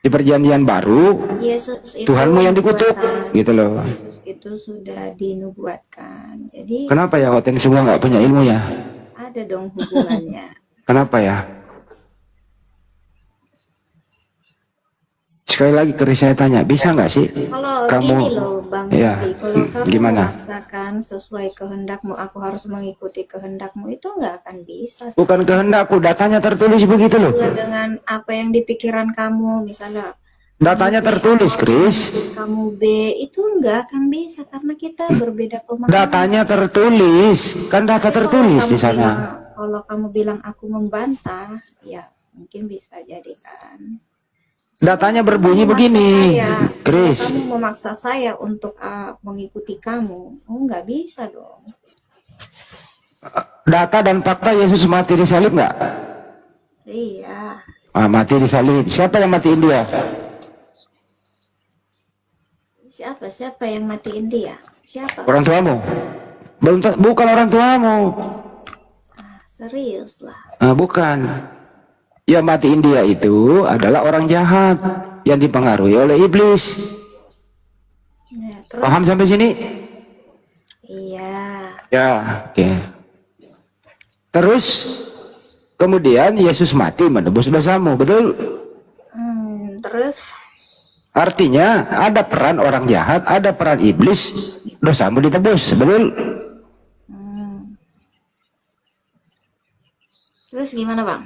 Di perjanjian baru Yesus itu Tuhanmu yang dikutuk, nubuatan. gitu loh. Yesus itu sudah dinubuatkan. Jadi Kenapa ya hoten semua nggak punya ilmu ya? ada dong hubungannya. Kenapa ya? Sekali lagi Kris, saya tanya, bisa nggak sih Kalau kamu? gini loh Bang Ya, Budi, kalau kamu gimana? memaksakan sesuai kehendakmu, aku harus mengikuti kehendakmu, itu nggak akan bisa. Bukan kehendakku, datanya tertulis begitu loh. Sesuai dengan apa yang di pikiran kamu, misalnya Datanya tertulis, Kris. kamu B, itu nggak akan bisa karena kita berbeda pemahaman. Datanya tertulis, kan data Tapi tertulis di sana. Kalau kamu bilang aku membantah, ya mungkin bisa jadi kan. Datanya berbunyi Memaksa begini, kalau Kris. kamu memaksa saya untuk mengikuti kamu, nggak bisa dong. Data dan fakta Yesus mati di salib nggak? Iya. Mati di salib. Siapa yang matiin dia? Siapa yang matiin dia? Siapa? Orang tuamu? Bukan orang tuamu. Serius lah. Bukan. Yang matiin dia itu adalah orang jahat yang dipengaruhi oleh iblis. Ya, terus? Paham sampai sini? Iya. Ya, oke. Terus kemudian Yesus mati menebus dosamu, betul? Terus? Artinya ada peran orang jahat, ada peran iblis, dosamu ditebus, betul? Terus gimana Bang?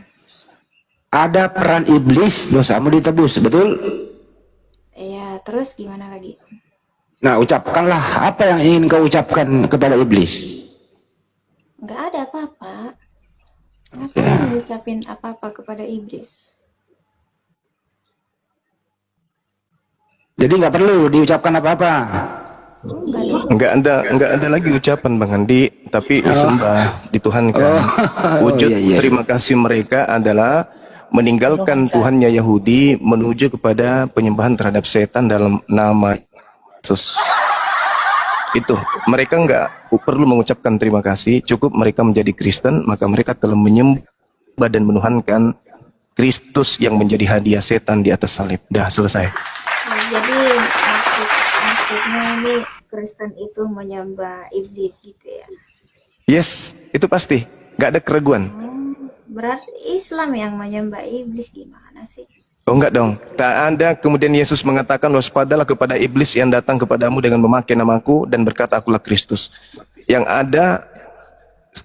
Ada peran iblis, dosamu ditebus, betul? Iya, terus gimana lagi? Nah, ucapkanlah apa yang ingin kau ucapkan kepada iblis. Nggak ada apa-apa. Ngapain ngucapin apa-apa kepada iblis? Jadi nggak perlu diucapkan apa-apa. Enggak dong. Enggak ada lagi ucapan Bang Andi, tapi disembah, dituhankan. Wujud iya. terima kasih mereka adalah meninggalkan Tuhannya Yahudi menuju kepada penyembahan terhadap setan dalam nama Yesus. Itu mereka enggak perlu mengucapkan terima kasih, cukup mereka menjadi Kristen, maka mereka telah menyembah dan menuhankan Kristus yang menjadi hadiah setan di atas salib. Dah selesai. Jadi maksudnya ini Kristen itu menyembah iblis gitu ya? Yes, itu pasti. Gak ada keraguan. Berarti Islam yang menyembah iblis gimana sih? Oh enggak dong. Tak ada kemudian Yesus mengatakan waspadalah kepada iblis yang datang kepadamu dengan memakai namaku dan berkata akulah Kristus. Yang ada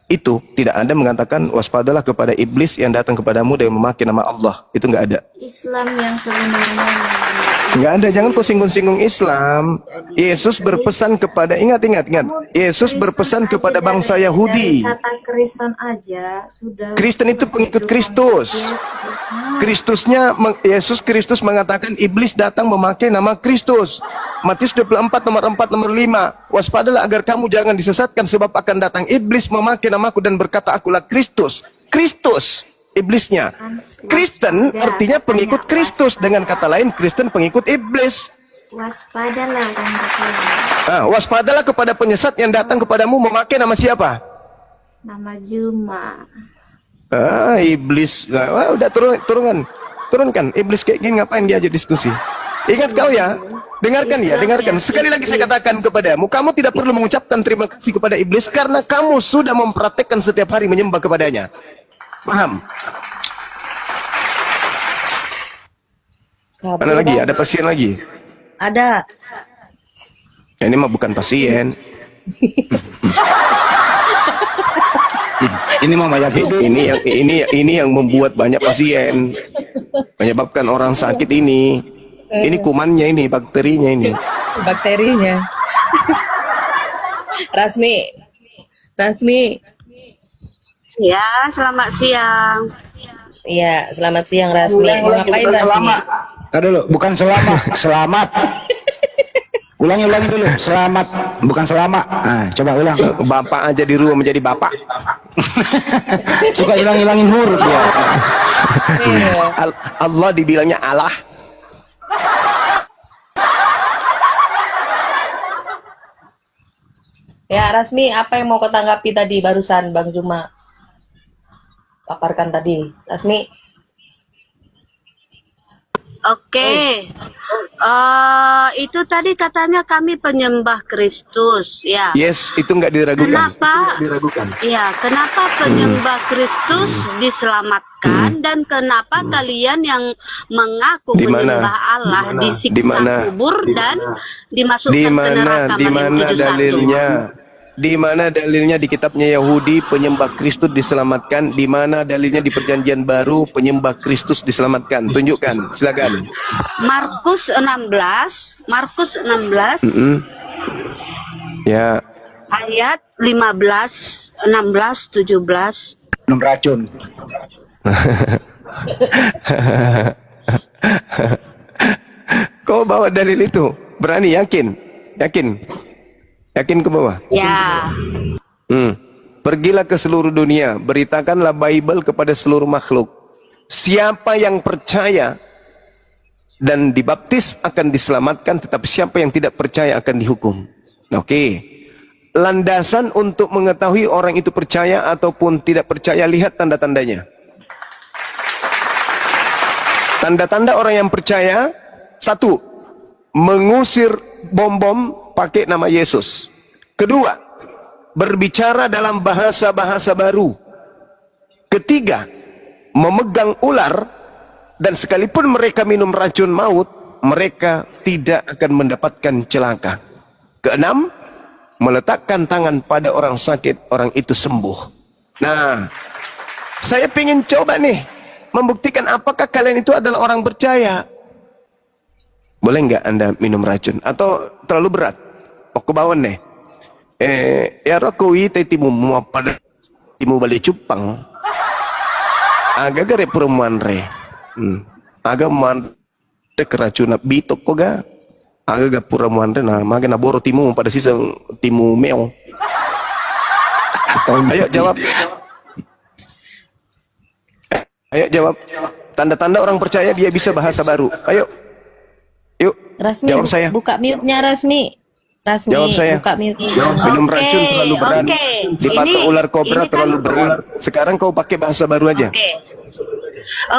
itu tidak ada mengatakan waspadalah kepada iblis yang datang kepadamu dengan memakai nama Allah. Itu enggak ada. Islam yang sebenarnya menyembah Nggak ada, jangan kau singgung-singgung Islam. Yesus berpesan kepada, ingat. Yesus berpesan kepada bangsa Yahudi. Dari kata Kristen aja sudah. Kristen itu pengikut Kristus. Yesus Kristus mengatakan iblis datang memakai nama Kristus. Matius 24 nomor 4 nomor 5. Waspadalah agar kamu jangan disesatkan sebab akan datang iblis memakai namaku dan berkata akulah Kristus. Kristus iblisnya. Kristen artinya pengikut Kristus. Dengan kata lain, Kristen pengikut iblis. Waspadalah kan katanya. Waspadalah kepada penyesat yang datang kepadamu memakai nama siapa? Nama Juma. Iblis. Udah turunkan. Iblis kayak gini ngapain dia aja diskusi? Ingat kau ya. Dengarkan. Sekali lagi saya katakan kepadamu, kamu tidak perlu mengucapkan terima kasih kepada iblis karena kamu sudah mempraktekkan setiap hari menyembah kepadanya. Paham? Mana lagi? Ada pasien lagi? Ada. Ini mah bukan pasien. Ini mah mayat hidup. Ini yang membuat banyak pasien, menyebabkan orang sakit ini. Ini kumannya ini, bakterinya ini. Bakterinya. Rasmi. Ya, selamat siang. Iya, selamat siang Rasmi. Mau ngapain Rasmi? Dulu, bukan selamat. Ulangi dulu. Selamat, bukan selama. Coba ulang. Bapak aja di rumah menjadi bapak. Suka hilangin huruf ya. Allah dibilangnya Allah. Ya Rasmi, apa yang mau kau tanggapi tadi barusan Bang Juma paparkan tadi, Rasmi? Oke. Itu tadi katanya kami penyembah Kristus, ya. Yes, itu nggak diragukan. Kenapa penyembah Kristus diselamatkan dan kenapa kalian yang mengaku menyembah Allah disiksa kubur dan dimasukkan ke neraka? Di mana dalilnya? Di mana dalilnya di kitabnya Yahudi penyembah Kristus diselamatkan? Di mana dalilnya di Perjanjian Baru penyembah Kristus diselamatkan? Tunjukkan, silakan. Markus 16. Ya. Ayat 15, 16, 17. Minum racun. Kau bawa dalil itu? Berani, yakin? Yakin ke bawah? Ya. Pergilah ke seluruh dunia, beritakanlah Bible kepada seluruh makhluk. Siapa yang percaya dan dibaptis akan diselamatkan, tetapi siapa yang tidak percaya akan dihukum. Oke. Landasan untuk mengetahui orang itu percaya ataupun tidak percaya, lihat tanda-tandanya. Tanda-tanda orang yang percaya, 1, mengusir bom-bom pakai nama Yesus. Kedua, berbicara dalam bahasa-bahasa baru. Ketiga, memegang ular, dan sekalipun mereka minum racun maut, mereka tidak akan mendapatkan celaka. Keenam, meletakkan tangan pada orang sakit, orang itu sembuh. Nah, saya ingin coba nih, membuktikan apakah kalian itu adalah orang percaya. Boleh nggak Anda minum racun? Atau terlalu berat? Aku bawa nih. Ya rokoi timu mua pada timu balik cupang. Agak gare perempuan re. Agak man keracunan bitok kok ga. Agak gak perempuan re. Nah, maga naboro timu pada sisa timu meong. Ayo jawab. Ayo jawab. Tanda-tanda orang percaya dia bisa bahasa baru. Ayo. Yuk. Rasmi, jawab saya. Buka mute-nya Rasmi. Jawab saya. Buka mute. Minum racun terlalu berat. Dipatok ular kobra terlalu berat. Sekarang kau pakai bahasa baru aja.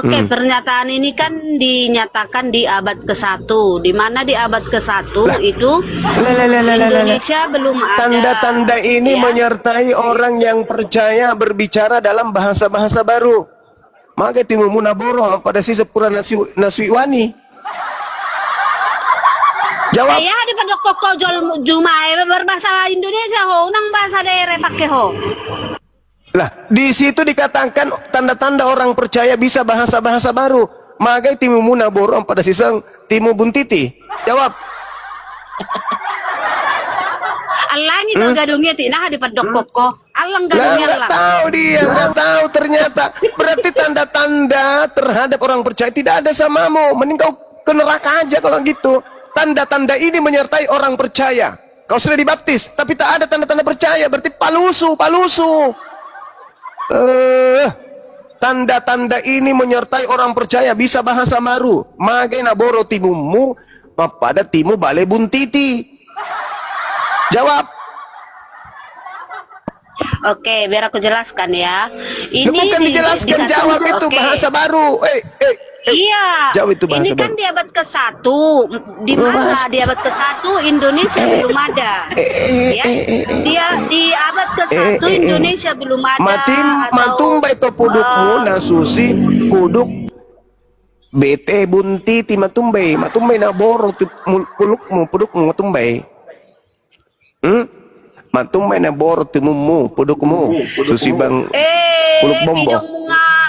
Oke, pernyataan ini kan dinyatakan di abad ke-1, di mana di abad ke-1 itu Indonesia belum ada. Tanda-tanda ini menyertai orang yang percaya berbicara dalam bahasa-bahasa baru. Maka timu munaboro pada si sepura nasiwani. Jawab. Ya di pada koko jumai berbahasa Indonesia ho, unang bahasa daerah pakai ho. Lah, di situ dikatakan tanda-tanda orang percaya bisa bahasa-bahasa baru. Magai timu muna borong pada sisang timu buntiti. Jawab. Alang itu gadungnya tina di padok koko. Alang Lah gadungnya nggak lah. tahu dia, nggak tahu ternyata. Berarti tanda-tanda terhadap orang percaya tidak ada samamu. Mending kau ke neraka aja kalau gitu. Tanda-tanda ini menyertai orang percaya. Kau sudah dibaptis, tapi tak ada tanda-tanda percaya. Berarti palusu. Tanda-tanda ini menyertai orang percaya. Bisa bahasa baru. Magai naboro timumu pada timu bale buntiti. Jawab. Oke, biar aku jelaskan ya. Ini bukan dijelaskan, jawab itu bahasa baru. Iya. Jawab itu bahasa ini kan baru. di abad ke-1. Di mana di abad ke-1 Indonesia belum ada. Ya. Dia di abad ke-1 Indonesia belum ada. Matumbai to pudukmu nasusi puduk bete buntiti matumbai na boro pulukmu pudukmu matumbai. Matumbai na boro timumu pudukmu susi bang puluk bombo.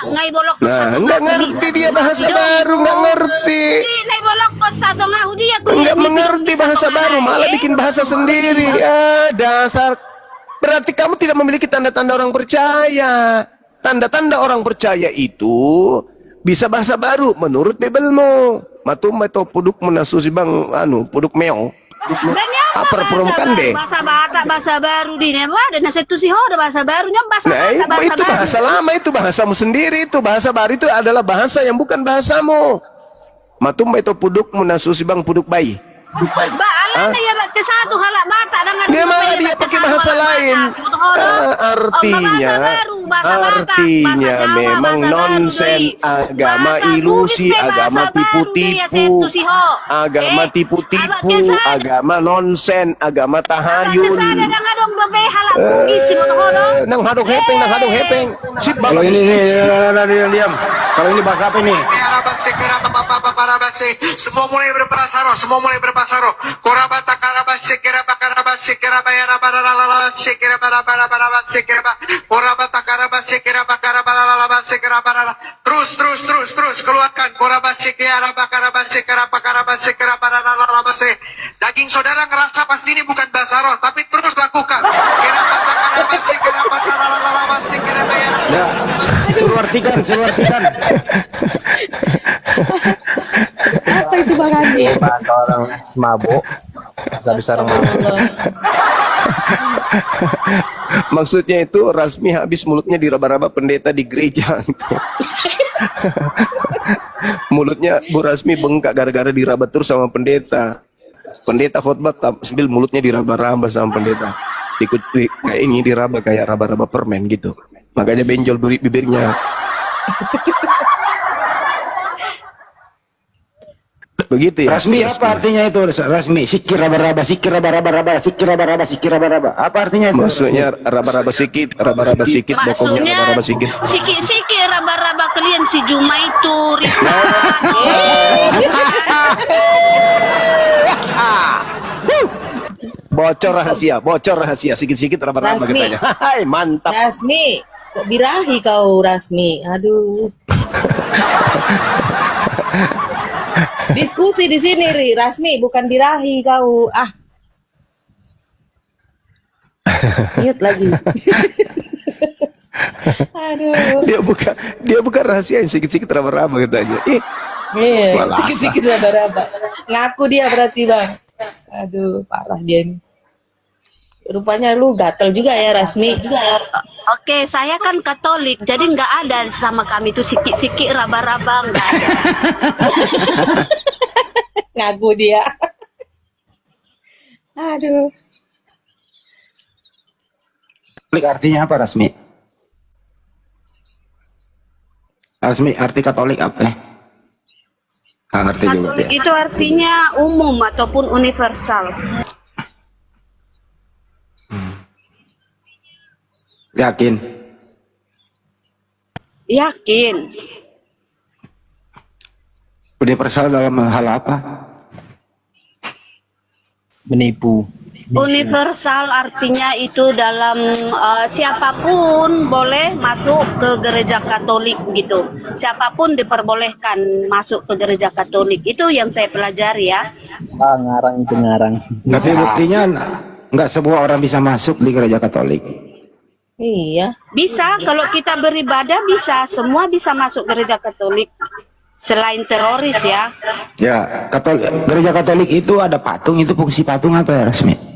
Ngai bolok ko Nah, sa nggak ngerti dia bahasa baru, nggak ngerti. Ngai bolok ko sa ngahu dia ko. Nggak mengerti bahasa baru, malah bikin bahasa sendiri. Dasar. Berarti kamu tidak memiliki tanda-tanda orang percaya. Tanda-tanda orang percaya itu bisa bahasa baru menurut Bibelmu. Matumbai to puduk menasusi bang puduk meo. Apa perumukan deh? Bahasa baru di nema dan itu sih ada bahasa barunya bahasa itu baru. bahasa lama, itu bahasamu sendiri. Itu bahasa baru itu adalah bahasa yang bukan bahasamu. Matumbai to puduk menasusi bang puduk bayi. Alana ya ke-1 halak mata dengan Dia malah dia pakai bahasa lain. Artinya memang nonsen, agama ilusi, agama tipu-tipu, agama tipu-tipu, agama nonsen, agama tahayul. Nang hadok hepeng. Sip Kalau ini diam. Kalau ini bahasa apa ini? Semua mulai berpasaro. Korabata karabasi keraba ya terus keluarkan korabasi daging saudara ngerasa pasti ini bukan bahasa roh tapi terus lakukan Ya, suruh artikan. Apa itu Bang Andi? Bahasa orang semabuk. Bahasa orang mabuk. Maksudnya itu Rasmi habis mulutnya diraba-raba pendeta di gereja. Mulutnya Bu Rasmi bengkak gara-gara diraba terus sama pendeta. Pendeta khotbah sambil mulutnya diraba-raba sama pendeta. Ikut kayak ini diraba kayak raba-raba permen gitu. Makanya benjol bibirnya. Begitu ya. Rasmi apa artinya itu? Rasmi sikir raba-raba. Apa artinya itu? Maksudnya raba-raba sikit, bokongnya raba-raba sikit. Sikit raba-raba kalian si Juma itu Bocor rahasia, sikit-sikit raba-raba Rasmi. katanya. Hai, mantap. Rasmi, kok birahi kau Rasmi? Aduh. Diskusi di sini, Rasmi, bukan birahi kau. Mute lagi. Aduh. Dia bukan rahasia yang sikit-sikit raba-raba katanya. Malah Sikit-sikit raba-raba. Ngaku dia berarti Bang. Aduh, parah dia ini. Rupanya lu gatel juga ya Rasmi. Oke, saya kan Katolik, jadi nggak ada sama kami itu sikit-sikit raba-raba nggak ada. Ngaku dia. Aduh. Katolik artinya apa Rasmi? Rasmi arti Katolik apa? Nggak ngerti juga Katolik dia. itu artinya umum ataupun universal. Yakin? Yakin. Universal dalam hal apa? Menipu. Universal artinya itu dalam siapapun boleh masuk ke gereja Katolik gitu. Siapapun diperbolehkan masuk ke gereja Katolik. Itu yang saya pelajari ya. Ah, ngarang itu ngarang. Tapi buktinya nggak semua orang bisa masuk di gereja Katolik. Iya. Bisa kalau kita beribadah bisa, semua bisa masuk gereja Katolik. Selain teroris ya. Ya, gereja Katolik itu ada patung, itu fungsi patung apa ya, Rasmi?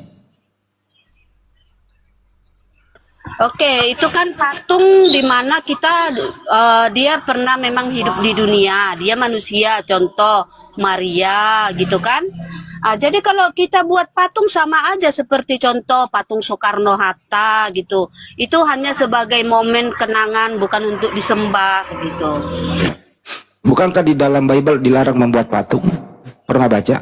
Oke, itu kan patung di mana kita dia pernah memang hidup di dunia, dia manusia, contoh Maria gitu kan. Jadi kalau kita buat patung sama aja seperti contoh patung Soekarno-Hatta gitu. Itu hanya sebagai momen kenangan, bukan untuk disembah gitu. Bukankah di dalam Bible dilarang membuat patung? Pernah baca?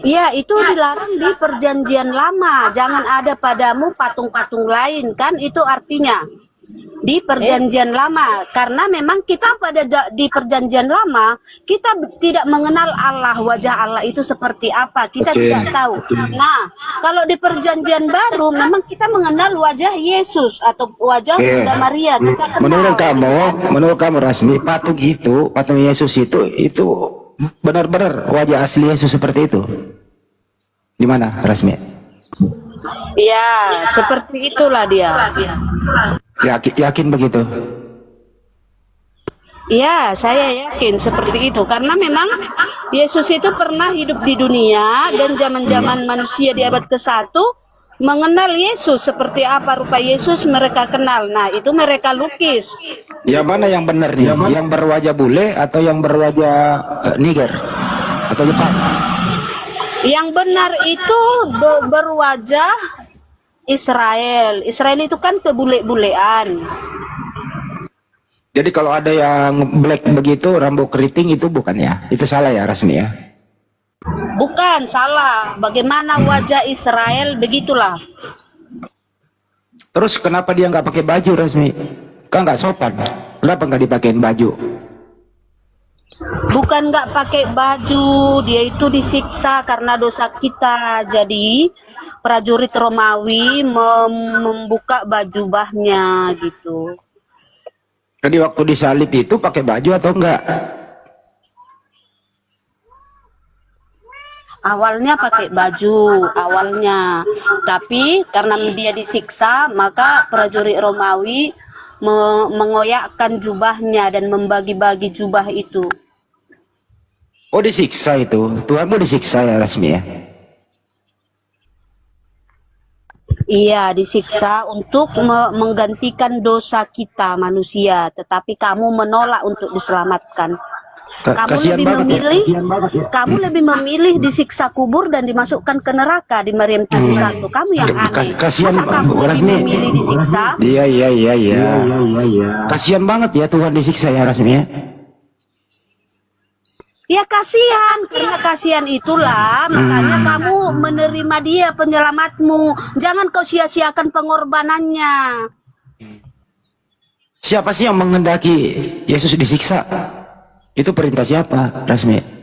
Iya, itu dilarang di perjanjian lama. Jangan ada padamu patung-patung lain, kan? Itu artinya di perjanjian lama. Karena memang kita di perjanjian lama, kita tidak mengenal Allah, wajah Allah itu seperti apa. Kita tidak tahu. Nah, kalau di perjanjian baru, memang kita mengenal wajah Yesus atau wajah Bunda Maria. Kita kenal. Menurut kamu Rasmi, patung Yesus itu benar-benar wajah asli Yesus seperti itu? Di mana, Rasmi? Ya, seperti itulah dia. Yakin begitu? Ya, saya yakin seperti itu. Karena memang Yesus itu pernah hidup di dunia dan zaman-zaman manusia di abad ke-1 mengenal Yesus. Seperti apa rupa Yesus mereka kenal. Nah, itu mereka lukis. Yang mana yang benar nih? Yang berwajah bule atau yang berwajah Niger atau Jepang? Yang benar itu berwajah Israel. Israel itu kan kebule-bulean. Jadi kalau ada yang black begitu, rambut keriting itu bukan ya? Itu salah ya, Rasmi ya? Bukan, salah. Bagaimana wajah Israel, begitulah. Terus kenapa dia nggak pakai baju, Rasmi? Kan nggak sopan. Kenapa nggak dipakein baju? Bukan nggak pakai baju, dia itu disiksa karena dosa kita. Jadi prajurit Romawi membuka baju bahnya gitu. Jadi waktu disalib itu pakai baju atau enggak? Awalnya pakai baju, awalnya. Tapi karena dia disiksa, maka prajurit Romawi mengoyakkan jubahnya dan membagi-bagi jubah itu. Oh, disiksa itu. Tuhanmu disiksa ya, Rasmi ya? Iya, disiksa untuk menggantikan dosa kita manusia, tetapi kamu menolak untuk diselamatkan. Kamu lebih memilih disiksa kubur dan dimasukkan ke neraka di Maryam 71. Kamu yang aneh. Kasihan, masa kamu lebih memilih disiksa? Iya. Kasihan banget ya Tuhan disiksa ya, Rasmi ya? Ya kasihan, karena kasihan itulah makanya kamu menerima dia penyelamatmu. Jangan kau sia-siakan pengorbanannya. Siapa sih yang menghendaki Yesus disiksa? Itu perintah siapa, Rasmi?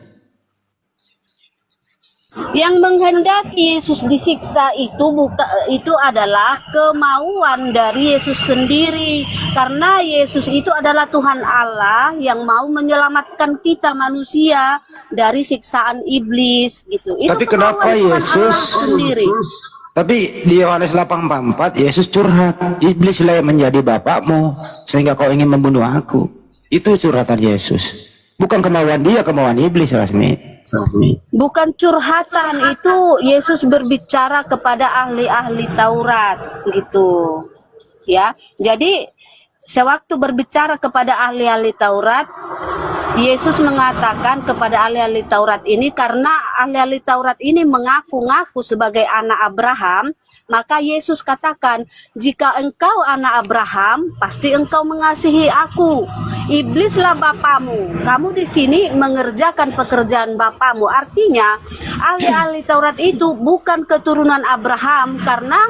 Yang menghendaki Yesus disiksa itu adalah kemauan dari Yesus sendiri. Karena Yesus itu adalah Tuhan Allah yang mau menyelamatkan kita manusia dari siksaan iblis gitu. Itu tapi kenapa Yesus sendiri? Tapi di Yohanes 8:4 Yesus curhat, iblislah yang menjadi bapakmu sehingga kau ingin membunuh aku. Itu curhatan Yesus. Bukan kemauan dia, kemauan iblis, Rasmi. Bukan curhatan, itu Yesus berbicara kepada ahli-ahli Taurat gitu. Ya. Jadi sewaktu berbicara kepada ahli-ahli Taurat, Yesus mengatakan kepada ahli-ahli Taurat ini, karena ahli-ahli Taurat ini mengaku-ngaku sebagai anak Abraham, maka Yesus katakan, jika engkau anak Abraham, pasti engkau mengasihi aku. Iblislah bapamu. Kamu di sini mengerjakan pekerjaan bapamu. Artinya, ahli-ahli Taurat itu bukan keturunan Abraham karena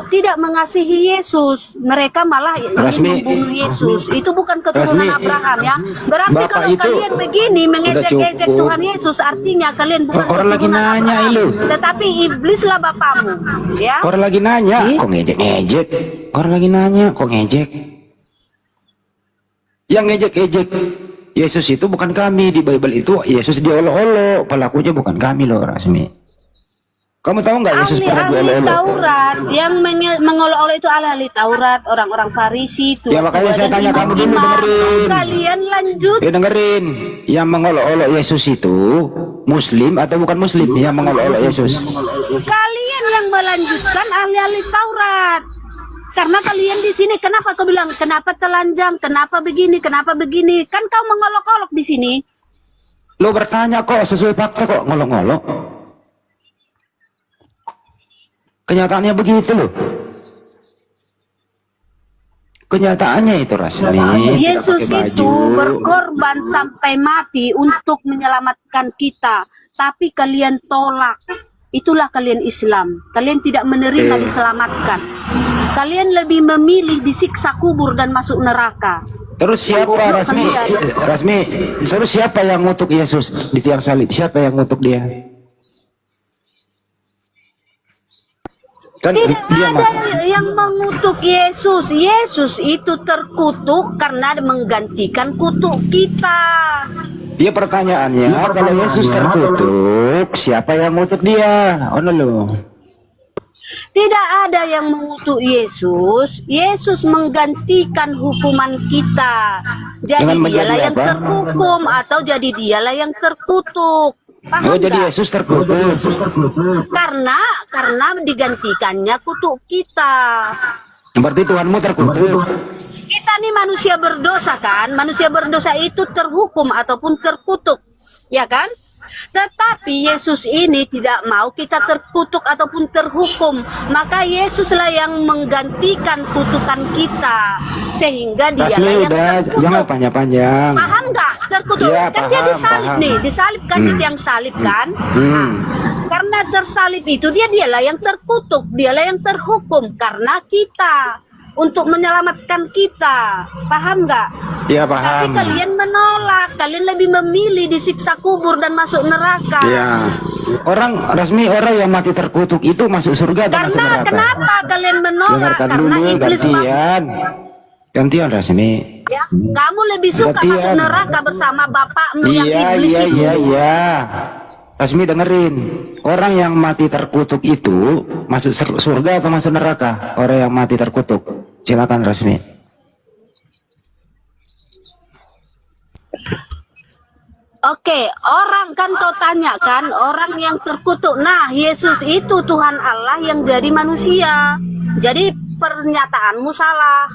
tidak mengasihi Yesus. Mereka malah ingin membunuh Yesus. Itu bukan keturunan Abraham ya. Berarti kalau kalau itu kalian begini udah mengejek-ejek cukup. Tuhan Yesus, artinya kalian bukan Orang lagi keturunan nanya Abraham, lu. tetapi iblislah bapamu, ya. Orang lagi nanya, kok ngejek-ngejek? Orang lagi nanya, kok ngejek? Yang ngejek-ngejek Yesus itu bukan kami. Di Bible itu Yesus diolok-olok. Pelakunya bukan kami loh, Rasmi. Kamu tahu nggak Yesus pernah Ahli-ahli diolok-olok? Taurat yang mengolok-olok itu ahli-ahli Taurat, orang-orang Farisi itu. Ya makanya saya tanya kamu dulu, dengerin. Kalian lanjut. Ya dengerin, yang mengolok-olok Yesus itu Muslim atau bukan Muslim? Yang mengolok-olok Yesus. Kalian yang melanjutkan ahli-ahli Taurat. Karena kalian di sini, kenapa kau bilang kenapa telanjang, kenapa begini, kenapa begini? Kan kau mengolok-olok di sini. Lo bertanya kok sesuai fakta kok ngolok-ngolok. Kenyataannya begitu loh. Kenyataannya itu Rasmi. Yesus itu berkorban sampai mati untuk menyelamatkan kita. Tapi kalian tolak. Itulah kalian Islam. Kalian tidak menerima diselamatkan. Kalian lebih memilih disiksa kubur dan masuk neraka. Terus siapa Rasmi? Rasmi, terus siapa yang ngutuk Yesus di tiang salib? Siapa yang ngutuk dia? Kan Tidak dia ada yang mengutuk Yesus. Yesus itu terkutuk karena menggantikan kutuk kita. Dia pertanyaannya, kalau Yesus terkutuk, siapa yang ngutuk dia? Ono lo. Tidak ada yang mengutuk Yesus. Yesus menggantikan hukuman kita. Jadi Dengan menjadi dialah yang apa? terhukum atau jadi dialah yang terkutuk. Paham Oh, jadi nggak? Yesus terkutuk. Karena digantikannya kutuk kita. Berarti Tuhanmu terkutuk. Kita nih manusia berdosa kan? Manusia berdosa itu terhukum ataupun terkutuk, ya kan? Tetapi Yesus ini tidak mau kita terkutuk ataupun terhukum. Maka Yesuslah yang menggantikan kutukan kita. Sehingga dialah Rasmi yang udah, terkutuk. jangan panjang-panjang. Paham nggak? Terkutuk. Ya, Kan dia paham, disalib paham. nih. Disalib kan di tiang salib kan? Nah, karena tersalib itu dialah yang terkutuk. Dialah yang terhukum. Karena kita. Untuk menyelamatkan kita. Paham nggak? Ya Tapi paham. kalian menolak. Kalian lebih memilih disiksa kubur dan masuk neraka. Ya. Orang Rasmi, orang yang mati terkutuk itu masuk surga atau masuk Karena neraka? kenapa kalian menolak? Dengarkan Karena dulu, iblis gantian. Gantian Rasmi. ya, kamu lebih suka Gantian. masuk neraka bersama bapakmu yang Iya, iblis iya, itu. iya, iya. Rasmi dengerin. Orang yang mati terkutuk itu masuk surga atau masuk neraka? Orang yang mati terkutuk. Silakan Rasmi. Oke, orang kan kau tanyakan, orang yang terkutuk. Nah, Yesus itu Tuhan Allah yang jadi manusia. Jadi pernyataanmu salah.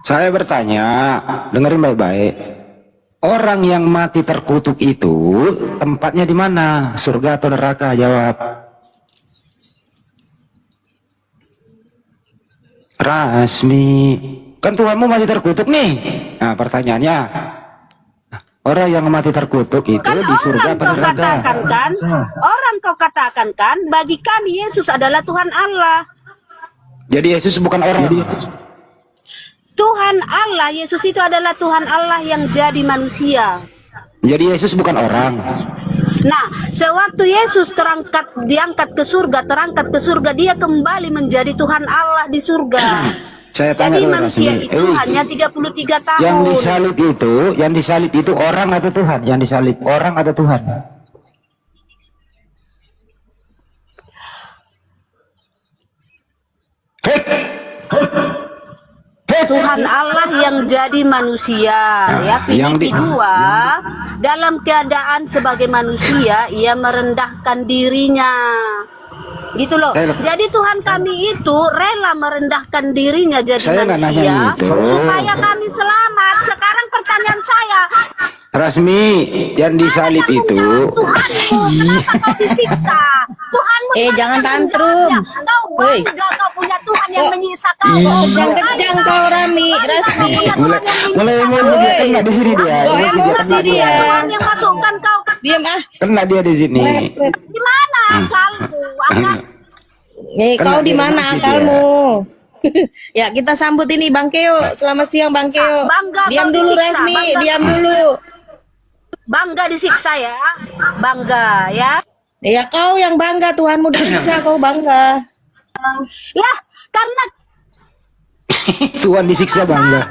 Saya bertanya, dengerin baik-baik. Orang yang mati terkutuk itu tempatnya di mana? Surga atau neraka? Jawab. Rasmi. Kan Tuhanmu mati terkutuk nih. Nah, pertanyaannya, orang yang mati terkutuk itu Kan di surga orang atau kau neraka? katakan kan, orang kau katakan kan, bagi kami Yesus adalah Tuhan Allah. Jadi Yesus bukan orang. Tuhan Allah, Yesus itu adalah Tuhan Allah yang jadi manusia. Jadi Yesus bukan orang. Nah, sewaktu Yesus diangkat ke surga, dia kembali menjadi Tuhan Allah di surga. Saya tanya Jadi dulu manusia Rasmi. itu hanya 33 tahun. Yang disalib itu orang atau Tuhan? Yang disalib orang atau Tuhan? Tuhan Allah yang jadi manusia, ya. Filipi 2, dalam keadaan sebagai manusia, ia merendahkan dirinya. Gitu loh. Jadi Tuhan kami itu rela merendahkan dirinya jadi Saya nggak nanya manusia itu. supaya kami selamat. Sekarang pertanyaan saya, Rasmi, yang disalib itu. Tuhanmu kenapa kau disiksa? Tuhanmu jangan tantrum. Kau bangga kau punya Tuhan yang menyiksa kau. Kejang-kejang kau Rasmi. Mulai emosi dia, kena di sini dia. Kok emosi dia? Tuhan yang masukkan kau ke Diam ah. Kena dia di sini. di mana akalmu? Nih, Kan kau lagi di mana emosi akalmu? Ya, kita sambut ini Bang Keo. Selamat siang Bang Keo. Bangga Diam kau dulu disiksa, Rasmi, bangga. diam dulu. bangga disiksa ya, bangga ya. Ya kau yang bangga, Tuhanmu disiksa, kau bangga. Ya, karena Tuhan disiksa bangga.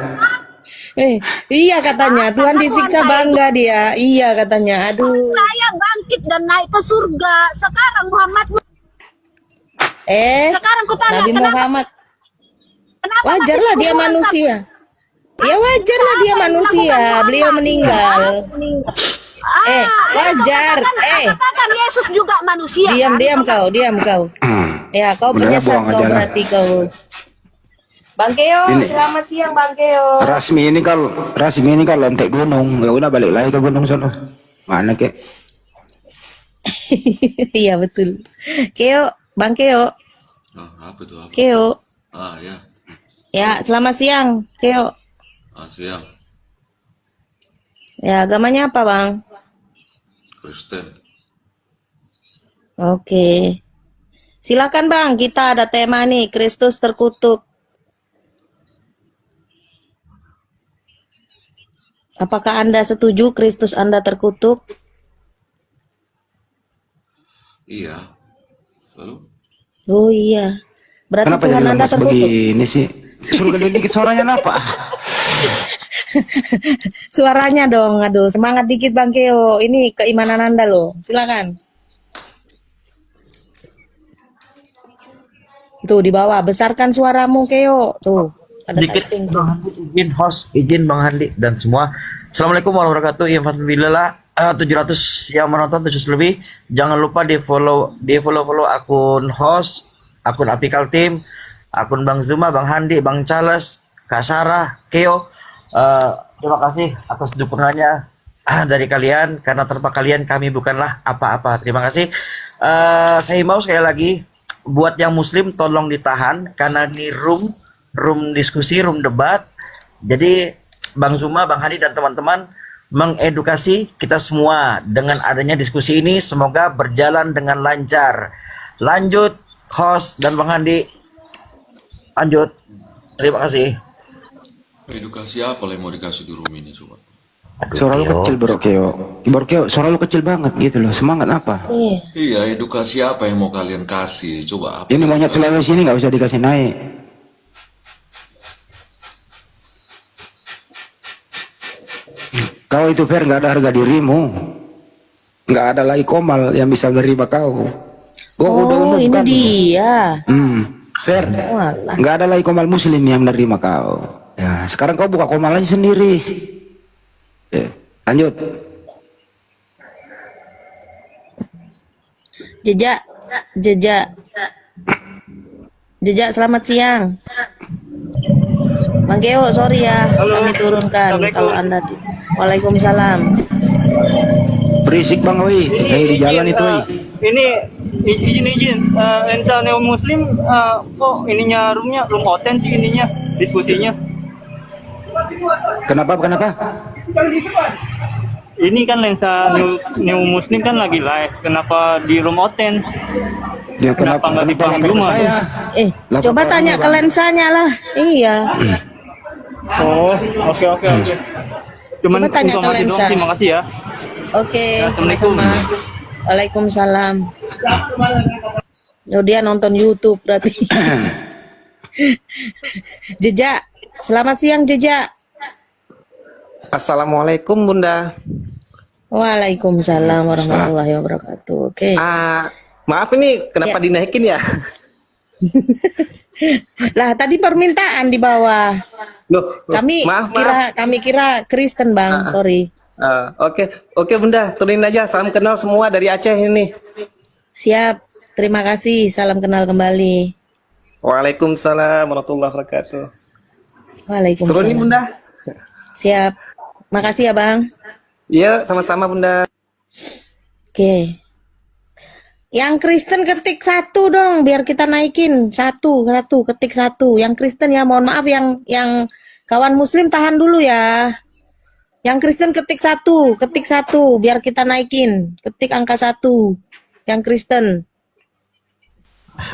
Iya katanya, Tuhan disiksa bangga dia. Iya katanya, aduh. saya bangkit dan naik ke surga. Sekarang Muhammad, sekarang kutanya, Nabi Muhammad, wajarlah dia manusia. Ya wajarlah dia manusia, beliau meninggal. Wajar. Katakan Yesus juga manusia. Diam kau. Ya, kau penyesat kau berarti kau. Bang Keo, selamat siang Bang Keo. Rasmi ini kalau lontek gunung, ya udah balik lagi ke gunung sana. Mana kek? Iya betul. Keo, Bang Keo. Apa tuh? Keo. Ya. Ya, selamat siang, Keo. Siang. Ya, agamanya apa, Bang? Kristen. Oke. Silakan, Bang. Kita ada tema nih, Kristus terkutuk. Apakah Anda setuju Kristus Anda terkutuk? Iya. Lalu? Oh iya. Berarti Kenapa Tuhan jadi Anda lemas terkutuk. begini sih? Suruh gede dikit suaranya apa? Suaranya dong, aduh, semangat dikit Bang Keo. Ini keimanan Anda loh. Silakan. Tuh di bawah, besarkan suaramu Keo. Tuh, ada Sedikit typing. Bang Handi, izin host, izin Bang Handi dan semua. Assalamualaikum warahmatullahi wabarakatuh. Alhamdulillah 700 yang menonton, 700 lebih. Jangan lupa di follow akun host, akun Apical Team, akun Bang Zuma, Bang Handi, Bang Charles, Kak Sarah, Keo. Terima kasih atas dukungannya dari kalian, karena tanpa kalian kami bukanlah apa-apa. Terima kasih. Saya mau sekali lagi buat yang muslim tolong ditahan karena ini room diskusi, room debat. Jadi Bang Zuma, Bang Hadi dan teman-teman mengedukasi kita semua dengan adanya diskusi ini, semoga berjalan dengan lancar. Lanjut host dan Bang Hadi. Lanjut. Terima kasih. Edukasi apa yang mau dikasih di room ini coba? Suara lu kecil Bro Keo, suara lu kecil banget gitu loh. Semangat apa? Iya, edukasi apa yang mau kalian kasih? Coba apa? Ini monyet Sulawesi ini nggak usah dikasih naik. Kau itu Fer, nggak ada harga dirimu. Nggak ada lagi Komal yang bisa menerima kau. Gua udah Oh, ini umumkan. dia. Fer, Walah. nggak ada lagi Komal Muslim yang menerima kau. Ya, sekarang kau buka Komal aja sendiri. Lanjut. Jejak, selamat siang. Bang Keo, sorry ya, kami turunkan kalau Anda. Waalaikumsalam. Berisik Bang Wei, di jalan itu Wei. Ini izin lensa neo muslim kok ininya room oten sih ininya diskusinya. Kenapa? Ini kan lensa neo muslim kan lagi live. Kenapa di room oten? Ya, kenapa nggak di Bang Juma? Coba tanya ke lensanya lah. Iya. Oh, oke. Cuman Coba tanya ke informasi lensa. doang, terima kasih ya. Oke, Assalamualaikum. sama-sama. Waalaikumsalam. Oh, dia nonton YouTube berarti. Jejak, selamat siang Jejak. Assalamualaikum Bunda. Waalaikumsalam warahmatullahi wabarakatuh. Oke. Maaf ini kenapa dinaikin ya? Lah tadi permintaan di bawah. Loh, maaf. Kami kira Kristen Bang, sorry. Oke Bunda, turunin aja. Salam kenal semua dari Aceh ini. Siap, terima kasih. Salam kenal kembali. Waalaikumsalam warahmatullahi wabarakatuh. Waalaikumsalam. Turunin Bunda. Siap. Makasih ya Bang. Iya, sama-sama Bunda. Oke. Yang Kristen ketik 1 dong, biar kita naikin. Satu, ketik 1. Yang Kristen ya, mohon maaf yang kawan Muslim tahan dulu ya. Yang Kristen ketik 1, biar kita naikin. Ketik angka 1. Yang Kristen.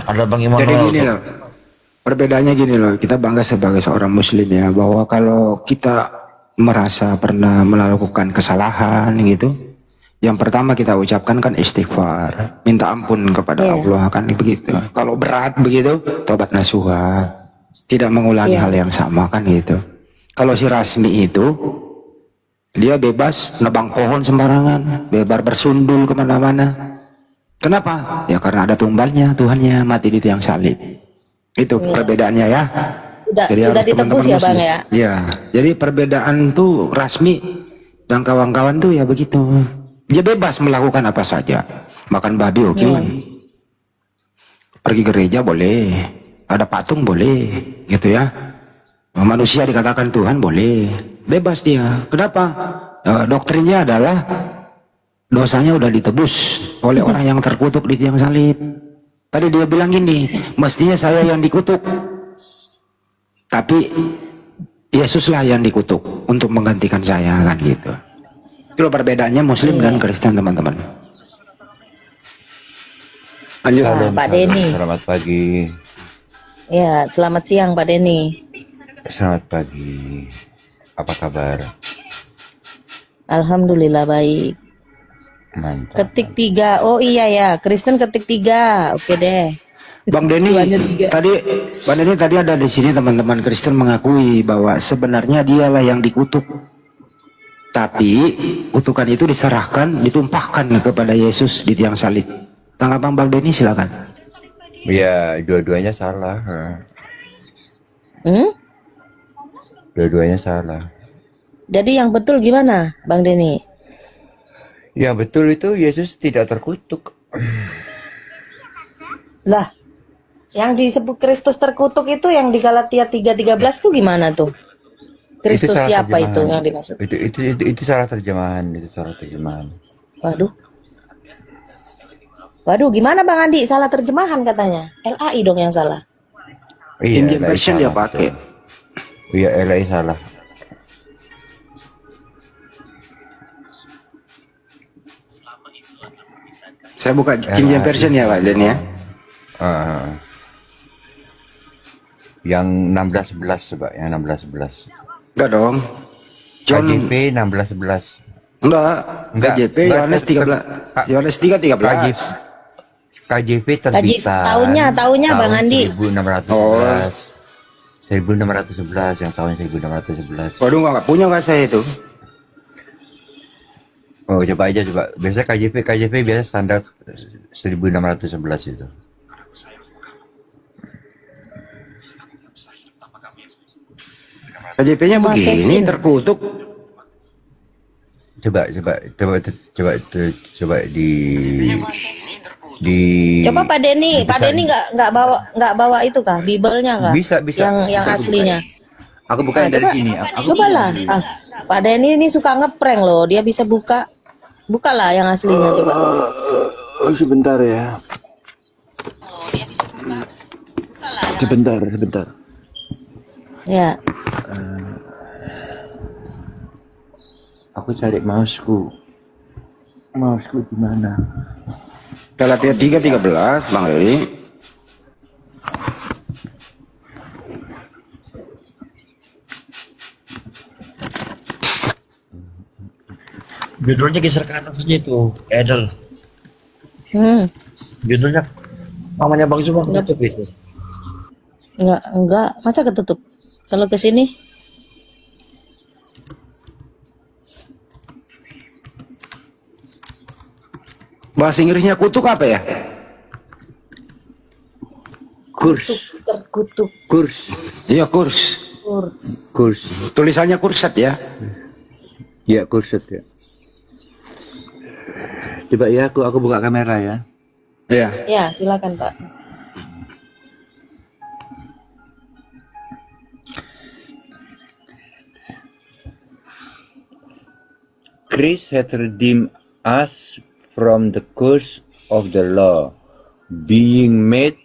Ada Bang Iman. Jadi gini loh, perbedaannya gini loh, kita bangga sebagai seorang Muslim ya, bahwa kalau kita merasa pernah melakukan kesalahan gitu, yang pertama kita ucapkan kan istighfar, minta ampun kepada Iya. Allah, kan begitu. Kalau berat begitu, tobat nasuha, tidak mengulangi Iya. hal yang sama, kan gitu. Kalau si Rasmi itu dia bebas nebang pohon sembarangan, bebas bersundul kemana-mana. Kenapa? Ya karena ada tumbalnya, Tuhannya mati di tiang salib. Itu Iya. perbedaannya ya. Sudah Jadi sudah harus ditebus teman-teman ya Bang muslim. ya. Ya, jadi perbedaan tuh Rasmi dan kawan-kawan tuh ya begitu. Dia bebas melakukan apa saja. Makan babi oke. Iya. Pergi gereja boleh. Ada patung boleh, gitu ya. Manusia dikatakan Tuhan boleh. Bebas dia. Kenapa? Doktrinnya adalah dosanya udah ditebus oleh orang yang terkutuk di tiang salib. Tadi dia bilang gini, mestinya saya yang dikutuk, tapi Yesuslah yang dikutuk untuk menggantikan saya, kan gitu. Itu perbedaannya Muslim dan Kristen, teman-teman. Lanjut. Nah, Pak Denny. Selamat pagi. Ya, selamat siang Pak Denny. Selamat pagi. Apa kabar? Alhamdulillah baik. Mantap. Ketik 3. Oh iya ya, Kristen ketik 3. Oke deh. Bang Denny, tadi ada di sini teman-teman Kristen mengakui bahwa sebenarnya dialah yang dikutuk. Tapi kutukan itu diserahkan, ditumpahkan kepada Yesus di tiang salib. Tanggapan Bang Denny silakan. Ya, dua-duanya salah. Dua-duanya salah. Jadi yang betul gimana, Bang Denny? Yang betul itu Yesus tidak terkutuk. Lah, yang disebut Kristus terkutuk itu yang di Galatia 3:13 tuh gimana tuh? Kristus salah siapa itu terjemahan. yang dimaksud? Itu salah terjemahan. Itu salah terjemahan. Waduh, gimana Bang Andi? Salah terjemahan katanya. LAI dong yang salah. Iya, Indian LAI version dia salah, pakai. betul. Iya, LAI salah. Saya buka Indian version ya Pak Denny ya. Yang 16:11 coba, yang 16:11. Enggak dong. John KJP 16:11. Enggak. KJP Yohanes 13. Yohanes 3:13. KJP terbitan. Tahunnya Bang Andi. 1611. 1611 yang tahun 1611. Waduh, nggak punya nggak saya itu. Oh, coba aja coba. Biasanya KJP biasa standar 1611 itu. KJP-nya begini, terkutuk. Coba di Coba Pak Denny nggak bawa itu kah? Bibelnya kah? Bisa. Yang aslinya. Aku buka yang dari sini. Cobalah. Pak Denny ini suka ngeprank loh. Dia bisa bukalah yang aslinya coba. Sebentar ya. Sebentar. Ya. Aku cari mouseku. Mouseku di mana? Galatia 3:13 Bang Eli. Judulnya geser ke atas aja itu, Edel. Judulnya namanya Bang Zuma ketutup itu. Enggak, masa ketutup? Kalau ke sini Bahasa Inggrisnya kutuk apa ya? Kurs. terkutuk. Kurs. Iya, kurs. Kurs. Tulisannya kurset ya. Iya, kurset ya. Coba ya, aku buka kamera ya. Iya. Ya, silakan Pak. Christ hath redeemed us from the curse of the law, being made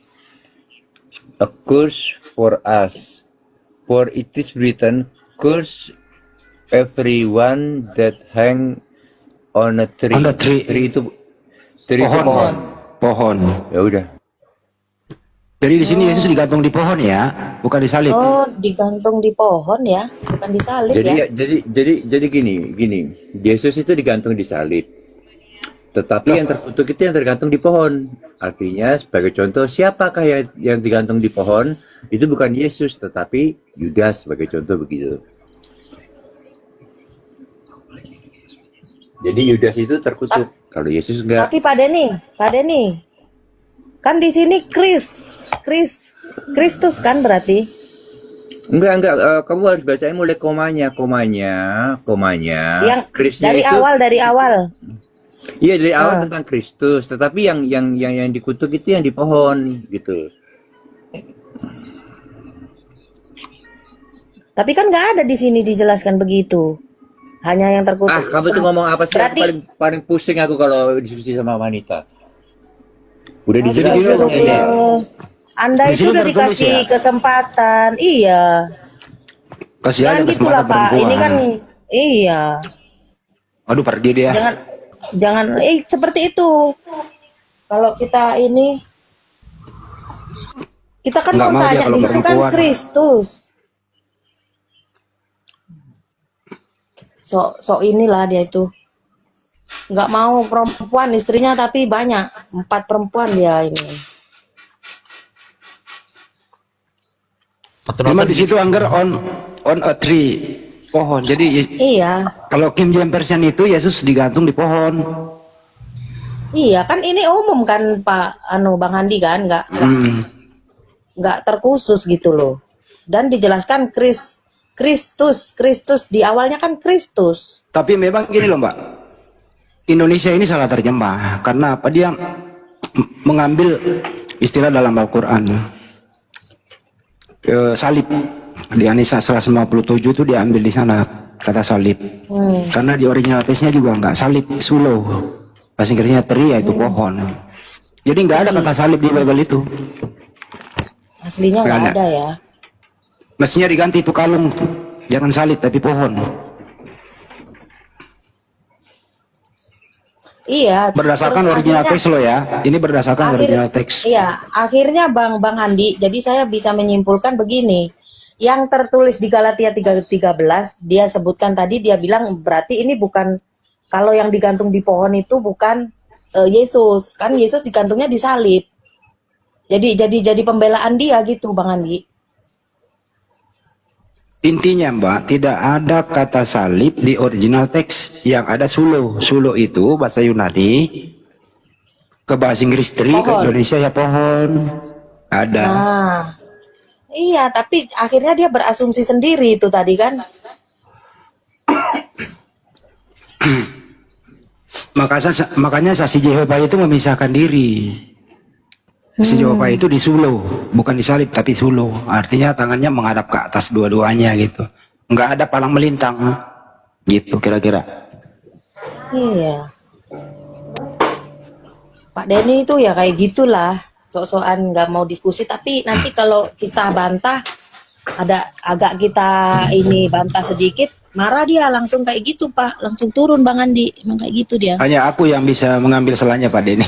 a curse for us. For it is written, curse everyone that hang on a tree. On a tree. Tree itu pohon. Pohon. Ya udah. Jadi di sini Yesus digantung di pohon ya, bukan disalib. Oh, digantung di pohon ya, bukan disalib Jadi ya. jadi gini. Yesus itu digantung di salib. Tetapi yang terkutuk itu yang tergantung di pohon. Artinya sebagai contoh, siapakah yang digantung di pohon? Itu bukan Yesus, tetapi Yudas sebagai contoh begitu. Jadi Yudas itu terkutuk. Kalau Yesus enggak. Tapi Pak Denny, kan di sini Kristus kan berarti. Enggak, kamu harus bacain mulai komanya. Yang Krisnya dari itu, awal. Iya, dari awal tentang Kristus, tetapi yang dikutuk itu yang di pohon gitu. Tapi kan nggak ada di sini dijelaskan begitu. Hanya yang terkutuk. Kamu tuh ngomong apa sih? Berarti Paling pusing aku kalau diskusi sama wanita. Udah Jadi dijelasin gini loh, ini. Anda Di itu sini udah tertulis dikasih ya? kesempatan, iya. Kasih Jangan aja gitulah kesempatan Pak. Ini kan perempuan. iya. Aduh, pergi dia. Jangan seperti itu. Kalau kita ini kita kan Nggak mau mau dia tanya kalau di situ kan perempuan. Kristus. So inilah dia itu. Nggak mau perempuan istrinya tapi banyak 4 perempuan dia ini. Cuma di situ anggar on a tree, pohon. Jadi Iya. kalau King James Version itu Yesus digantung di pohon. Iya kan ini umum kan Pak Bang Handi kan nggak terkhusus gitu loh. Dan dijelaskan Kristus di awalnya kan Kristus. Tapi memang gini loh Mbak, Indonesia ini salah terjemah karena apa? Dia mengambil istilah dalam Al-Quran, salib di An-Nisa 157 itu dia ambil di sana kata salib. Karena di original teksnya juga nggak salib, sulo. Bahasa Inggrisnya tree, yaitu pohon. Jadi nggak ada kata salib di Bible itu. Aslinya nggak ada ya. Mestinya diganti itu kalung, jangan salib tapi pohon. Iya. Berdasarkan terus original akhirnya- teks lo ya. Ini berdasarkan original teks. Iya, akhirnya Bang Handi, jadi saya bisa menyimpulkan begini. Yang tertulis di Galatia 3:13, dia sebutkan tadi, dia bilang berarti ini bukan, kalau yang digantung di pohon itu bukan Yesus. Kan Yesus digantungnya di salib. Jadi pembelaan dia gitu Bang Handi. Intinya Mbak, tidak ada kata salib di original teks. Yang ada sulo. Sulo itu bahasa Yunani, ke bahasa Inggris tree, ke Indonesia ya pohon. Ada. Nah, iya, tapi akhirnya dia berasumsi sendiri itu tadi kan. Makanya saksi Jehovah itu memisahkan diri. Si Jehovah itu di sulo, bukan di salib tapi sulo. Artinya tangannya menghadap ke atas dua-duanya gitu. Nggak ada palang melintang. Gitu kira-kira. Iya. Pak Denny itu ya kayak gitulah. Sok-sokan nggak mau diskusi, tapi nanti kalau kita bantah, ada agak kita ini bantah sedikit, marah dia langsung kayak gitu Pak, langsung turun Bang Andi, emang kayak gitu dia. Hanya aku yang bisa mengambil salahnya Pak Denny.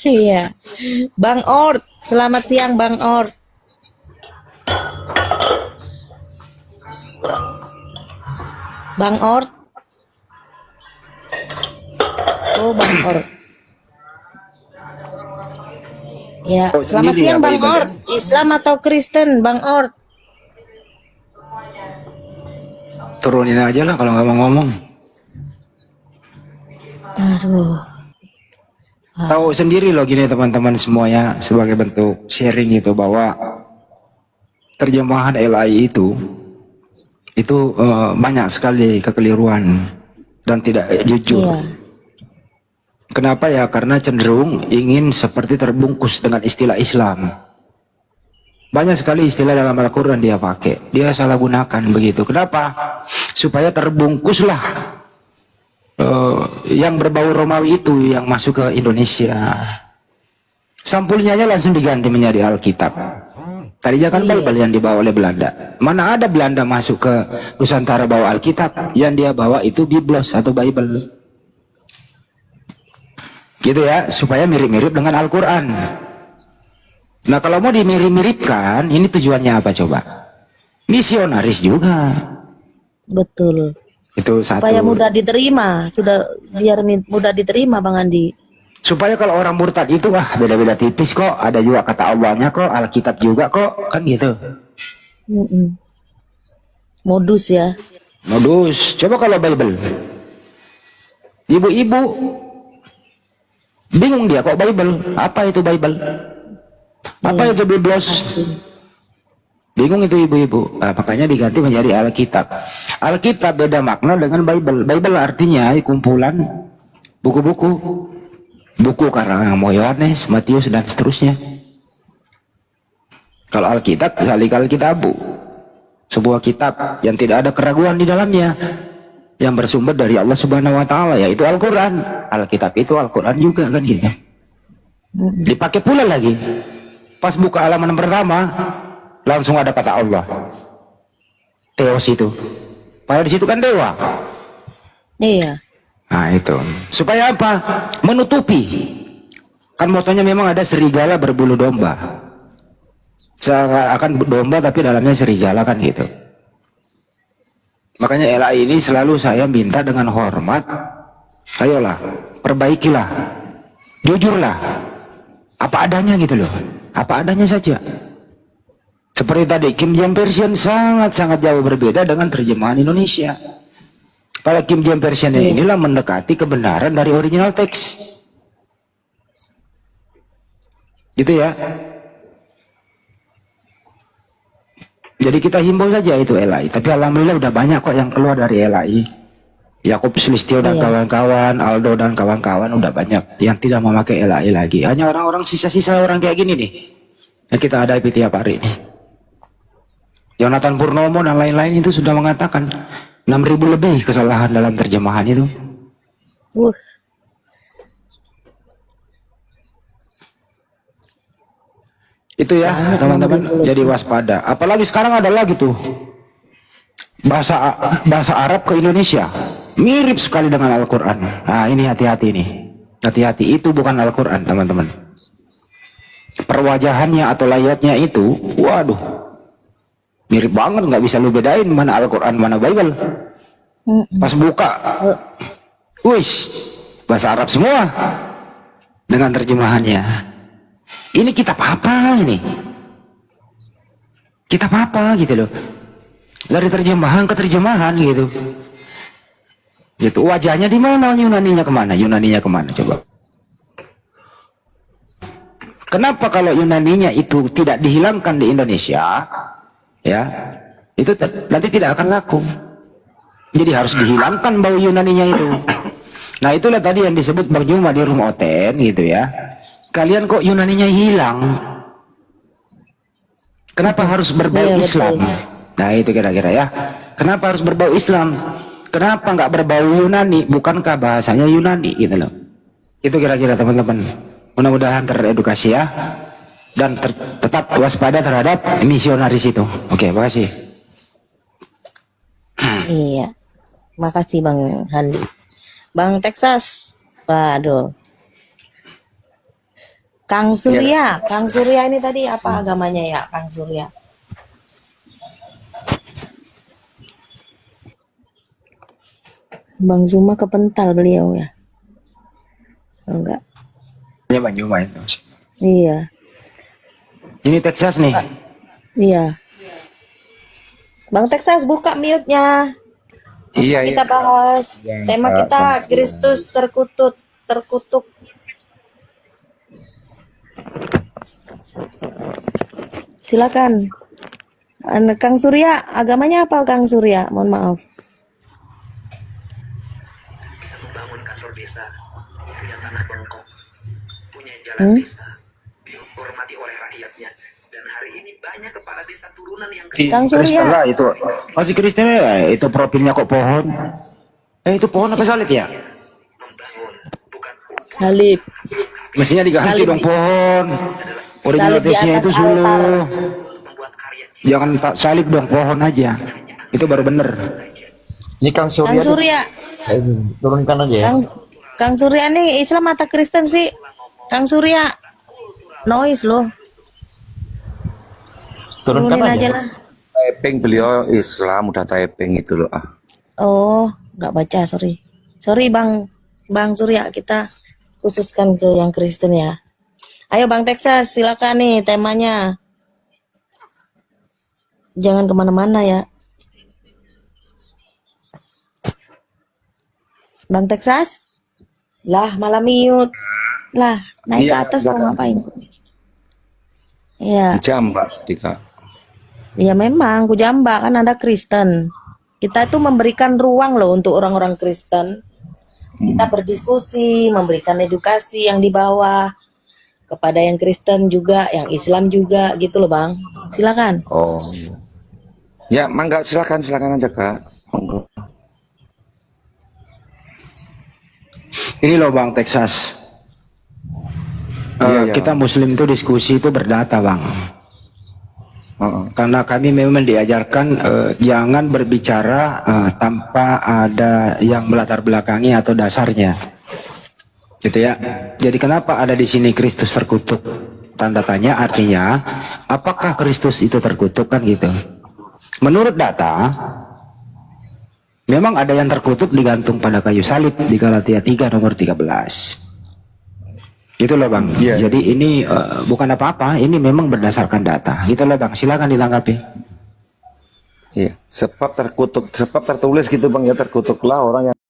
Iya. Bang Ort, selamat siang Bang Ort. Bang Ort. Oh, Bang Ort. Ya, selamat sendiri siang apa Bang ibadah? Ort. Islam atau Kristen, Bang Ort? Turunin aja lah kalau nggak mau ngomong. Aduh. Tahu sendiri loh gini teman-teman semuanya, sebagai bentuk sharing itu bahwa terjemahan LI itu banyak sekali kekeliruan dan tidak jujur. Iya. Kenapa ya? Karena cenderung ingin seperti terbungkus dengan istilah Islam. Banyak sekali istilah dalam Al-Quran dia pakai, dia salah gunakan begitu. Kenapa? Supaya terbungkuslah yang berbau Romawi itu yang masuk ke Indonesia. Sampulnya aja langsung diganti menjadi Alkitab. Tadinya kan Bible yang dibawa oleh Belanda. Mana ada Belanda masuk ke Nusantara bawa Alkitab? Yang dia bawa itu Biblos atau Bible. Gitu ya, supaya mirip-mirip dengan Al-Quran. Nah kalau mau dimirip-miripkan, ini tujuannya apa coba? Misionaris juga. Betul. Itu satu. Supaya mudah diterima, biar mudah diterima Bang Andi. Supaya kalau orang murtad itu beda-beda tipis kok, ada juga kata Allahnya kok, Alkitab juga kok, kan gitu. Modus ya. Modus. Coba kalau Bible, ibu-ibu bingung dia kok Bible, apa itu Bible, apa itu Biblos, bingung itu ibu-ibu. Makanya diganti menjadi Alkitab. Alkitab beda makna dengan Bible. Bible artinya kumpulan buku-buku, buku karangan Yohanes, Matius dan seterusnya. Kalau Alkitab salikal kitabu, sebuah kitab yang tidak ada keraguan di dalamnya, yang bersumber dari Allah Subhanahu wa taala, yaitu Al-Qur'an. Alkitab itu Al-Qur'an juga kan gitu. Dipakai pula lagi. Pas buka halaman pertama langsung ada kata Allah. Theos itu. Padahal di situ kan dewa. Iya. Nah itu. Supaya apa? Menutupi. Kan motonya memang ada serigala berbulu domba. Akan domba tapi dalamnya serigala kan gitu. Makanya LAI ini selalu saya minta dengan hormat, ayolah perbaikilah, jujurlah, apa adanya gitu loh, apa adanya saja. Seperti tadi King James Version sangat-sangat jauh berbeda dengan terjemahan Indonesia. Pada King James Version inilah mendekati kebenaran dari original teks, gitu ya. Jadi kita himbau saja itu LAI. Tapi alhamdulillah udah banyak kok yang keluar dari LAI. Yakub Sulistyo dan kawan-kawan, Aldo dan kawan-kawan udah banyak yang tidak memakai LAI lagi. Hanya orang-orang sisa-sisa orang kayak gini nih yang kita hadapi tiap hari ini. Jonathan Purnomo dan lain-lain itu sudah mengatakan 6.000 lebih kesalahan dalam terjemahan itu. Itu ya teman-teman, jadi waspada. Apalagi sekarang ada lagi tuh bahasa Arab ke Indonesia mirip sekali dengan Al-Quran. Nah ini hati-hati nih, hati-hati, itu bukan Al-Quran teman-teman. Perwajahannya atau layatnya itu, waduh, mirip banget, nggak bisa lu bedain mana Al-Quran mana Bible. Pas buka, wish, bahasa Arab semua dengan terjemahannya. Ini kitab apa ini? Kitab apa gitu loh. Dari terjemahan ke terjemahan gitu. Gitu. Wajahnya di mana? Yunaninya kemana? Yunaninya kemana? Coba. Kenapa kalau Yunaninya itu tidak dihilangkan di Indonesia, ya, itu nanti tidak akan laku. Jadi harus dihilangkan bau Yunaninya itu. Nah itulah tadi yang disebut Bang Juma di Room Oten gitu ya. Kalian kok Yunaninya hilang? Kenapa harus berbau Islam? Nah itu kira-kira ya. Kenapa harus berbau Islam? Kenapa nggak berbau Yunani? Bukankah bahasanya Yunani gitu loh? Itu kira-kira teman-teman. Mudah-mudahan teredukasi ya. Dan tetap waspada terhadap misionaris itu. Oke, makasih. Iya. Makasih Bang Handi. Bang Texas. Waduh. Kang Surya, Kang Surya ini tadi apa agamanya ya, Kang Surya? Bang Zuma kepental beliau ya? Enggak. Ya Bang Zuma itu. Iya. Ini Texas nih. Iya. Bang Texas buka mute-nya. Iya. Kita bahas tema kita Kristus terkutuk. Silakan. Kang Surya, agamanya apa Kang Surya? Mohon maaf. Bisa membangun kantor desa, punya tanah bengkok, punya jalan desa, dihormati oleh rakyatnya. Dan hari ini banyak kepala desa turunan yang Kang Surya lah itu. Masih Kristen ya? Itu profilnya kok pohon. Itu pohon apa salib ya? salib. Mestinya diganti dong pohon. Original tesnya itu suluh. Jangan tak salib dong, pohon aja. Itu baru bener. Ini Kang Surya. Kang Surya. Turunkan aja ya. Kang Surya nih Islam atau Kristen sih? Kang Surya. Noise loh. Turunkan Turunin aja aja. lah. Typing beliau Islam udah typing itu loh. Oh, nggak baca, sorry. Sorry Bang Surya, kita khususkan ke yang Kristen ya. Ayo Bang Texas, silakan nih temanya. Jangan kemana-mana ya. Bang Texas? Lah, malah mute. Lah, naik ke Iya, atas mau silakan. ngapain? Iya. Jambak, Dika. Ya memang, Kujamba kan ada Kristen. Kita itu memberikan ruang loh untuk orang-orang Kristen. Kita berdiskusi, memberikan edukasi yang di bawah kepada yang Kristen juga, yang Islam juga, gitu loh Bang. Silakan. Oh. Ya, mangga silakan aja Kak. Monggo. Ini loh Bang Texas. Iya, iya. Kita Muslim itu diskusi itu berdata Bang. Karena kami memang diajarkan jangan berbicara tanpa ada yang melatar belakangi atau dasarnya, gitu ya. Jadi kenapa ada di sini Kristus terkutuk? Tanda tanya, artinya apakah Kristus itu terkutuk kan gitu? Menurut data, memang ada yang terkutuk digantung pada kayu salib di Galatia 3 nomor 13. Gitu loh Bang. Iya. Jadi ini bukan apa-apa, ini memang berdasarkan data. Gitu loh Bang, silakan ditanggapi. Iya, sebab tertulis gitu Bang ya, terkutuklah orang yang